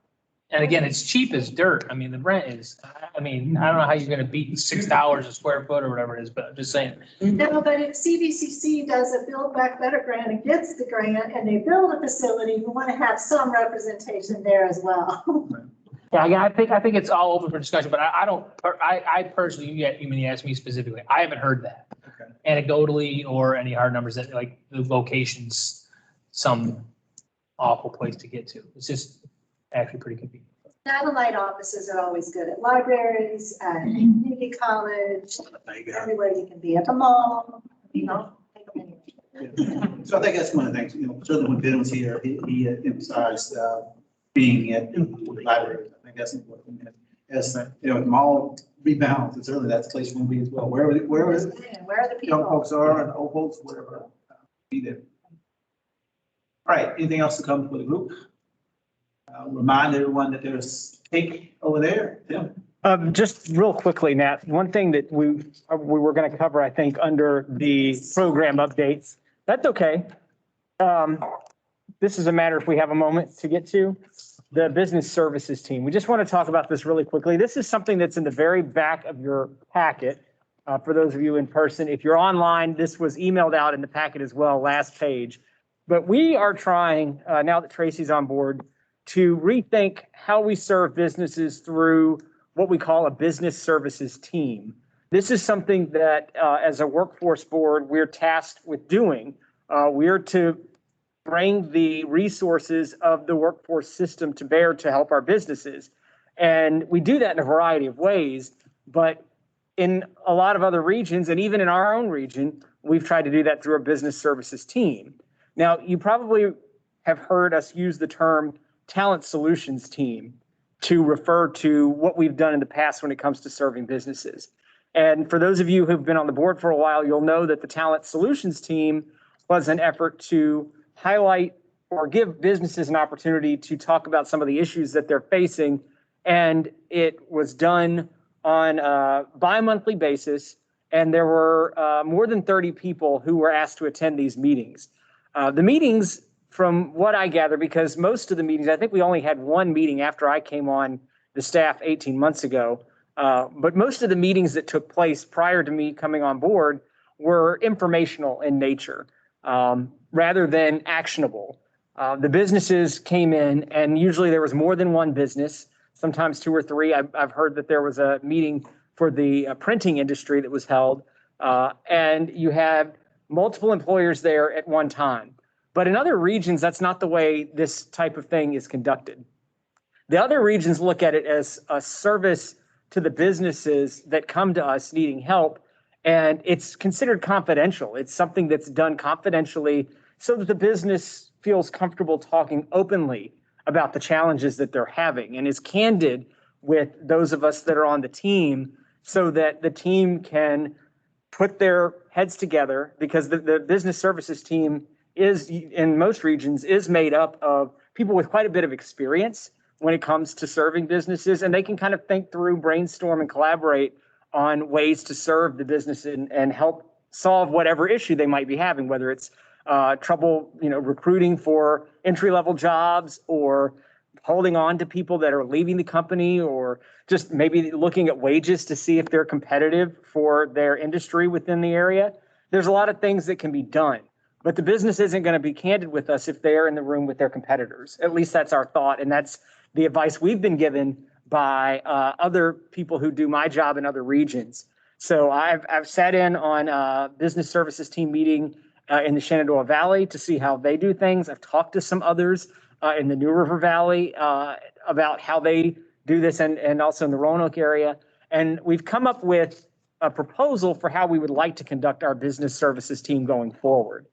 and again, it's cheap as dirt. I mean, the rent is, I don't know how you're going to beat $6 a square foot or whatever it is, but I'm just saying. No, but if CVCC does a Build Back Better grant and gets the grant and they build a facility, we want to have some representation there as well. Yeah, I think it's all open for discussion, but I personally, you asked me specifically, I haven't heard that. Okay. Anecdotally or any hard numbers that like the location's some awful place to get to. It's just actually pretty convenient. Satellite offices are always good at libraries, at community college, everywhere you can be, at the mall, take them anywhere. So I think that's one of the things, certainly when Ben was here, he emphasized being at the library. I think that's important. As the mall rebounds, and certainly that's the place you want to be as well. Where are the people? Young folks are and old folks, wherever, be there. All right, anything else to come for the group? Remind everyone that there's cake over there. Tim. Just real quickly, Nat, one thing that we were going to cover, I think, under the program updates. That's okay. This is a matter, if we have a moment to get to, the business services team. We just want to talk about this really quickly. This is something that's in the very back of your packet. For those of you in person, if you're online, this was emailed out in the packet as well, last page. But we are trying, now that Tracy's on board, to rethink how we serve businesses through what we call a business services team. This is something that, as a workforce board, we're tasked with doing. We're to bring the resources of the workforce system to bear to help our businesses. And we do that in a variety of ways, but in a lot of other regions, and even in our own region, we've tried to do that through a business services team. Now, you probably have heard us use the term talent solutions team to refer to what we've done in the past when it comes to serving businesses. And for those of you who've been on the board for a while, you'll know that the talent solutions team was an effort to highlight or give businesses an opportunity to talk about some of the issues that they're facing. And it was done on a bi-monthly basis. And there were more than 30 people who were asked to attend these meetings. The meetings, from what I gather, because most of the meetings, I think we only had one meeting after I came on the staff 18 months ago. But most of the meetings that took place prior to me coming on board were informational in nature, rather than actionable. The businesses came in, and usually there was more than one business, sometimes two or three. I've heard that there was a meeting for the printing industry that was held, and you had multiple employers there at one time. But in other regions, that's not the way this type of thing is conducted. The other regions look at it as a service to the businesses that come to us needing help, and it's considered confidential. It's something that's done confidentially so that the business feels comfortable talking openly about the challenges that they're having and is candid with those of us that are on the team so that the team can put their heads together, because the business services team is, in most regions, is made up of people with quite a bit of experience when it comes to serving businesses, and they can kind of think through, brainstorm, and collaborate on ways to serve the business and help solve whatever issue they might be having, whether it's trouble, recruiting for entry-level jobs, or holding on to people that are leaving the company, or just maybe looking at wages to see if they're competitive for their industry within the area. There's a lot of things that can be done, but the business isn't going to be candid with us if they're in the room with their competitors. At least that's our thought, and that's the advice we've been given by other people who do my job in other regions. So I've sat in on a business services team meeting in the Shenandoah Valley to see how they do things. I've talked to some others in the New River Valley about how they do this, and also in the Roanoke area. And we've come up with a proposal for how we would like to conduct our business services team going forward.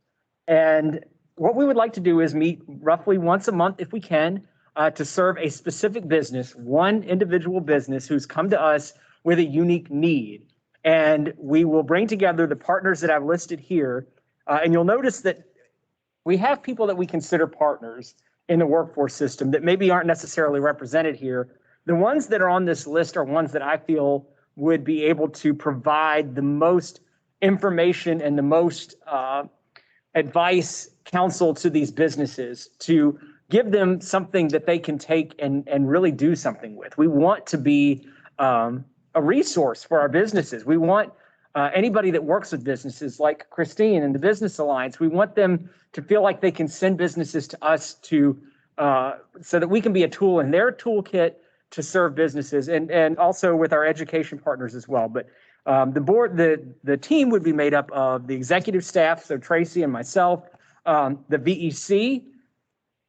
And what we would like to do is meet roughly once a month, if we can, to serve a specific business, one individual business who's come to us with a unique need. And we will bring together the partners that I've listed here. And you'll notice that we have people that we consider partners in the workforce system that maybe aren't necessarily represented here. The ones that are on this list are ones that I feel would be able to provide the most information and the most advice, counsel to these businesses, to give them something that they can take and really do something with. We want to be a resource for our businesses. We want anybody that works with businesses like Christine and the Business Alliance, we want them to feel like they can send businesses to us to so that we can be a tool in their toolkit to serve businesses, and also with our education partners as well. But the team would be made up of the executive staff, so Tracy and myself, the VEC,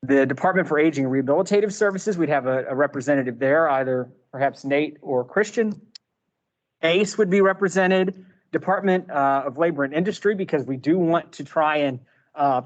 the Department for Aging and Rehabilitative Services. We'd have a representative there, either perhaps Nate or Christian. ACE would be represented, Department of Labor and Industry, because we do want to try and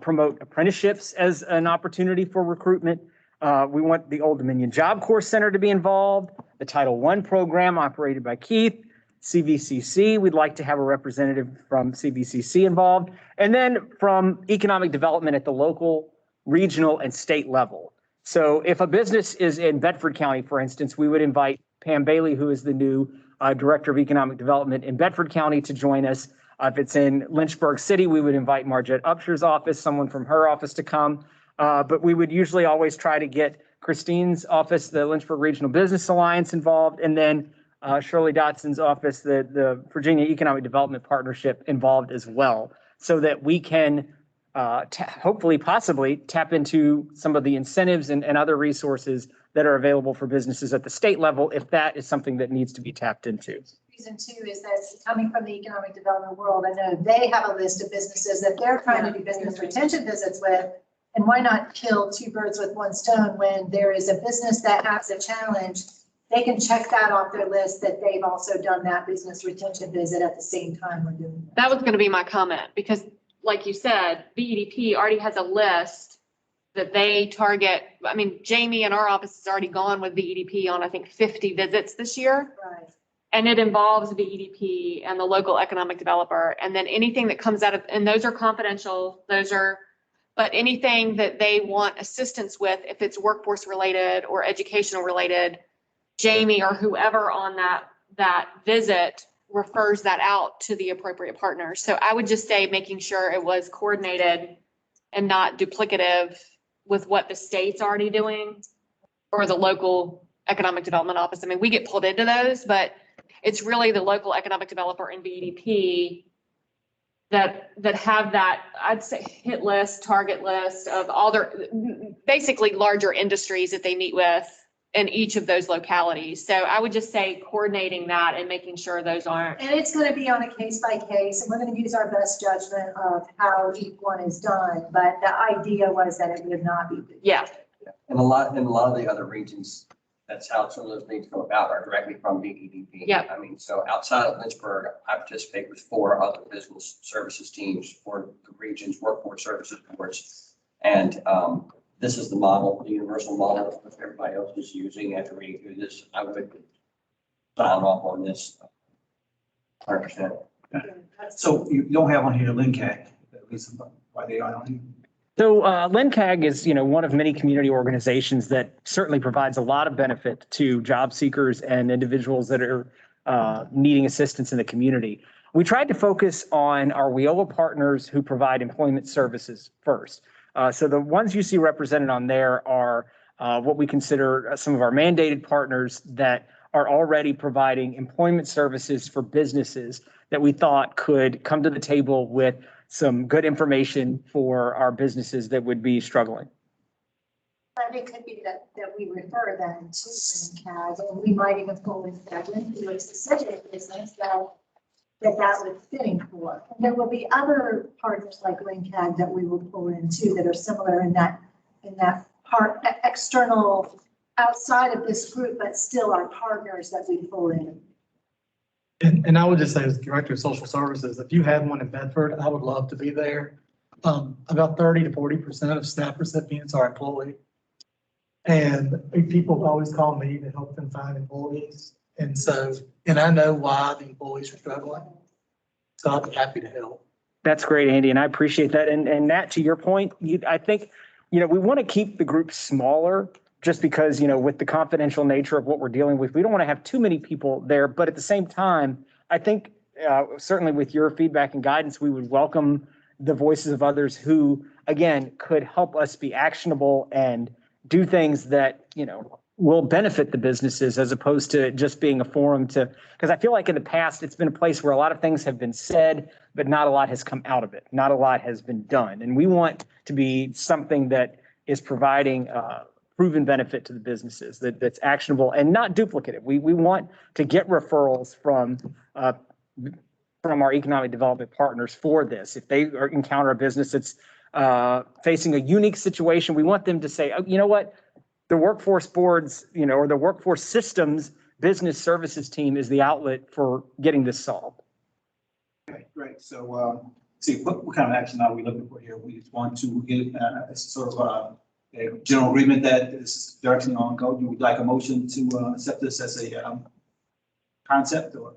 promote apprenticeships as an opportunity for recruitment. We want the Old Dominion Job Corps Center to be involved, the Title I program operated by Keith, CVCC. We'd like to have a representative from CVCC involved, and then from economic development at the local, regional, and state level. So if a business is in Bedford County, for instance, we would invite Pam Bailey, who is the new Director of Economic Development in Bedford County, to join us. If it's in Lynchburg City, we would invite Margette Upsher's office, someone from her office to come. But we would usually always try to get Christine's office, the Lynchburg Regional Business Alliance, involved, and then Shirley Dotson's office, the Virginia Economic Development Partnership, involved as well, so that we can hopefully, possibly tap into some of the incentives and other resources that are available for businesses at the state level, if that is something that needs to be tapped into. Reason too is that coming from the economic development world, I know they have a list of businesses that they're trying to do business retention visits with. And why not kill two birds with one stone when there is a business that has a challenge? They can check that off their list that they've also done that business retention visit at the same time we're doing That was going to be my comment, because like you said, BEDP already has a list that they target. I mean, Jamie in our office has already gone with BEDP on, I think, 50 visits this year. Right. And it involves BEDP and the local economic developer. And then anything that comes out of, and those are confidential, but anything that they want assistance with, if it's workforce related or educational related, Jamie or whoever on that visit refers that out to the appropriate partners. So I would just say making sure it was coordinated and not duplicative with what the state's already doing or the local economic development office. I mean, we get pulled into those, but it's really the local economic developer and BEDP that have that, I'd say, hit list, target list of all their basically larger industries that they meet with in each of those localities. So I would just say coordinating that and making sure those aren't. And it's going to be on a case by case, and we're going to use our best judgment of how each one is done. But the idea was that it would not be. Yeah. And a lot of the other regions, that's how some of those things come about, are directly from BEDP. Yeah. I mean, so outside of Lynchburg, I participate with 4 other business services teams for the region's workforce services boards. And this is the model, the universal model that everybody else is using. After reading through this, I would sign off on this 100%. So you don't have on here LNCAG, at least why they are on here? So LNCAG is, one of many community organizations that certainly provides a lot of benefit to job seekers and individuals that are needing assistance in the community. We tried to focus on our WIOA partners who provide employment services first. So the ones you see represented on there are what we consider some of our mandated partners that are already providing employment services for businesses that we thought could come to the table with some good information for our businesses that would be struggling. But it could be that we refer them to LNCAG, and we might even pull in that into a specific business that was fitting for. And there will be other partners like LNCAG that we will pull in too that are similar in that part, external, outside of this group, but still our partners that we pull in. And I would just say, as Director of Social Services, if you had one in Bedford, I would love to be there. About 30 to 40% of SNAP recipients are employed. And people always call me to help them find employees. And I know why the employees are struggling. So I'd be happy to help. That's great, Andy, and I appreciate that. And Nat, to your point, I think, we want to keep the group smaller just because, with the confidential nature of what we're dealing with, we don't want to have too many people there. But at the same time, I think certainly with your feedback and guidance, we would welcome the voices of others who, again, could help us be actionable and do things that, will benefit the businesses as opposed to just being a forum because I feel like in the past, it's been a place where a lot of things have been said, but not a lot has come out of it. Not a lot has been done. And we want to be something that is providing proven benefit to the businesses that's actionable and not duplicative. We want to get referrals from our economic development partners for this. If they encounter a business that's facing a unique situation, we want them to say, oh, you know what? The workforce boards, or the workforce systems business services team is the outlet for getting this solved. Okay, great. So, see, what kind of action are we looking for here? We just want to get sort of a general agreement that this is direction on go. You would like a motion to accept this as a concept, or?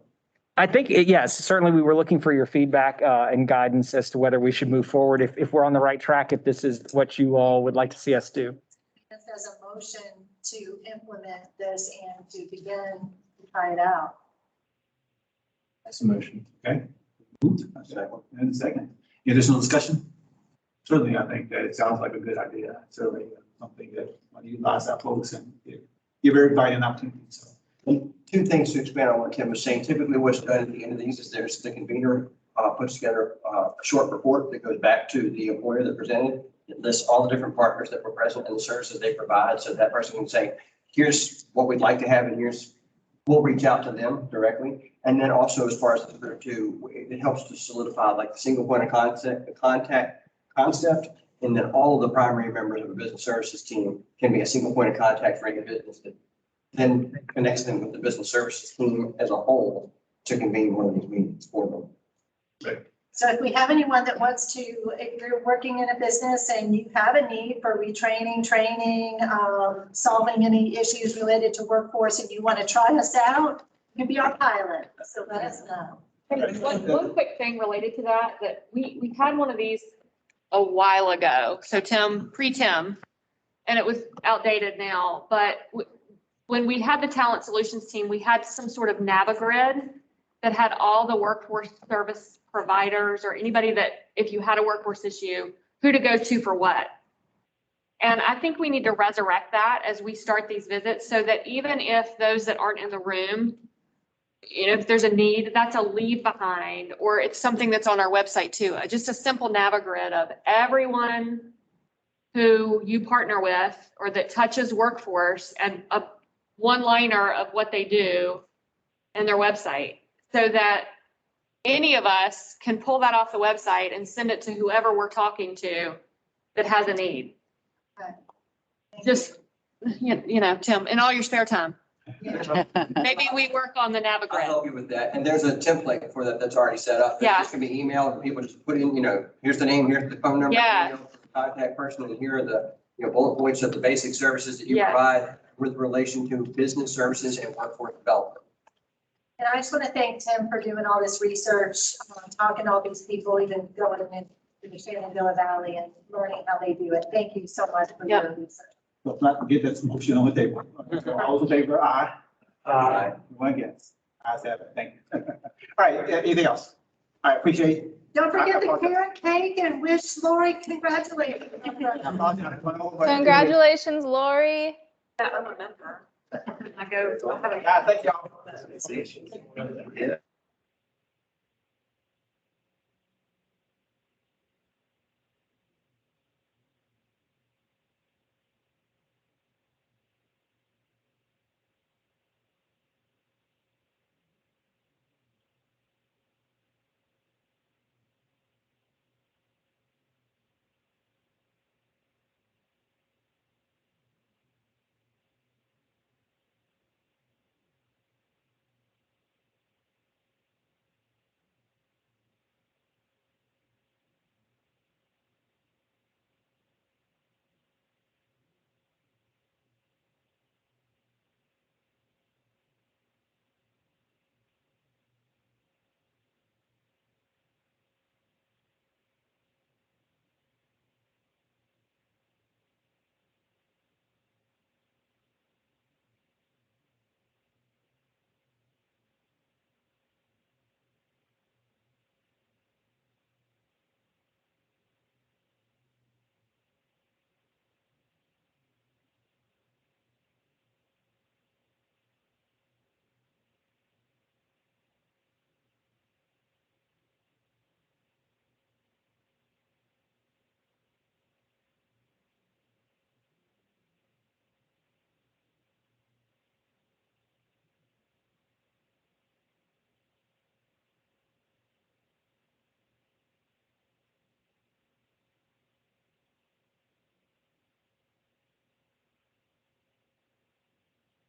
I think, yes, certainly we were looking for your feedback and guidance as to whether we should move forward, if we're on the right track, if this is what you all would like to see us do. As a motion to implement this and to begin to try it out. That's a motion. Okay. Moved. And second. Any additional discussion? Certainly, I think that it sounds like a good idea. Certainly something that want to utilize our folks and give everybody an opportunity. So. Two things to expand on what Tim was saying. Typically what's done at the end of these is there's the convener puts together a short report that goes back to the employer that presented. It lists all the different partners that were present and the services they provide. So that person can say, here's what we'd like to have and we'll reach out to them directly. And then also as far as the other two, it helps to solidify like the single point of contact concept. And then all of the primary members of a business services team can be a single point of contact for any business that then connects them with the business services team as a whole to convene one of these meetings for them. So if we have anyone that wants to, if you're working in a business and you have a need for retraining, training, solving any issues related to workforce and you want to try us out, you can be our pilot. So let us know. One quick thing related to that we had one of these a while ago. So pre-Tim, and it was outdated now, but when we had the talent solutions team, we had some sort of Navigrid that had all the workforce service providers or anybody that, if you had a workforce issue, who to go to for what. And I think we need to resurrect that as we start these visits so that even if those that aren't in the room, if there's a need, that's a leave behind, or it's something that's on our website too. Just a simple Navigrid of everyone who you partner with or that touches workforce and a one-liner of what they do in their website so that any of us can pull that off the website and send it to whoever we're talking to that has a need. Just, Tim, in all your spare time. Maybe we work on the I'll Navigrid. help you with that. And there's a template for that that's already set up. Yeah. It's going to be emailed and people just put in, here's the name, here's the phone number. Yeah. Contact person, and here are the, bullet points of the basic services that you Yes. provide with relation to business services and workforce development. And I just want to thank Tim for doing all this research, talking to all these people, even going into the Shenandoah Valley and learning how they do it. Thank you so much for your research. Let's not forget that motion on the table. All those in favor, aye. Aye. One against. Ayes have it. Thank you. All right, anything else? I appreciate it. Don't forget the carrot cake and wish Lori congratulations. Congratulations, Lori. I remember. I go, I have a Thank y'all.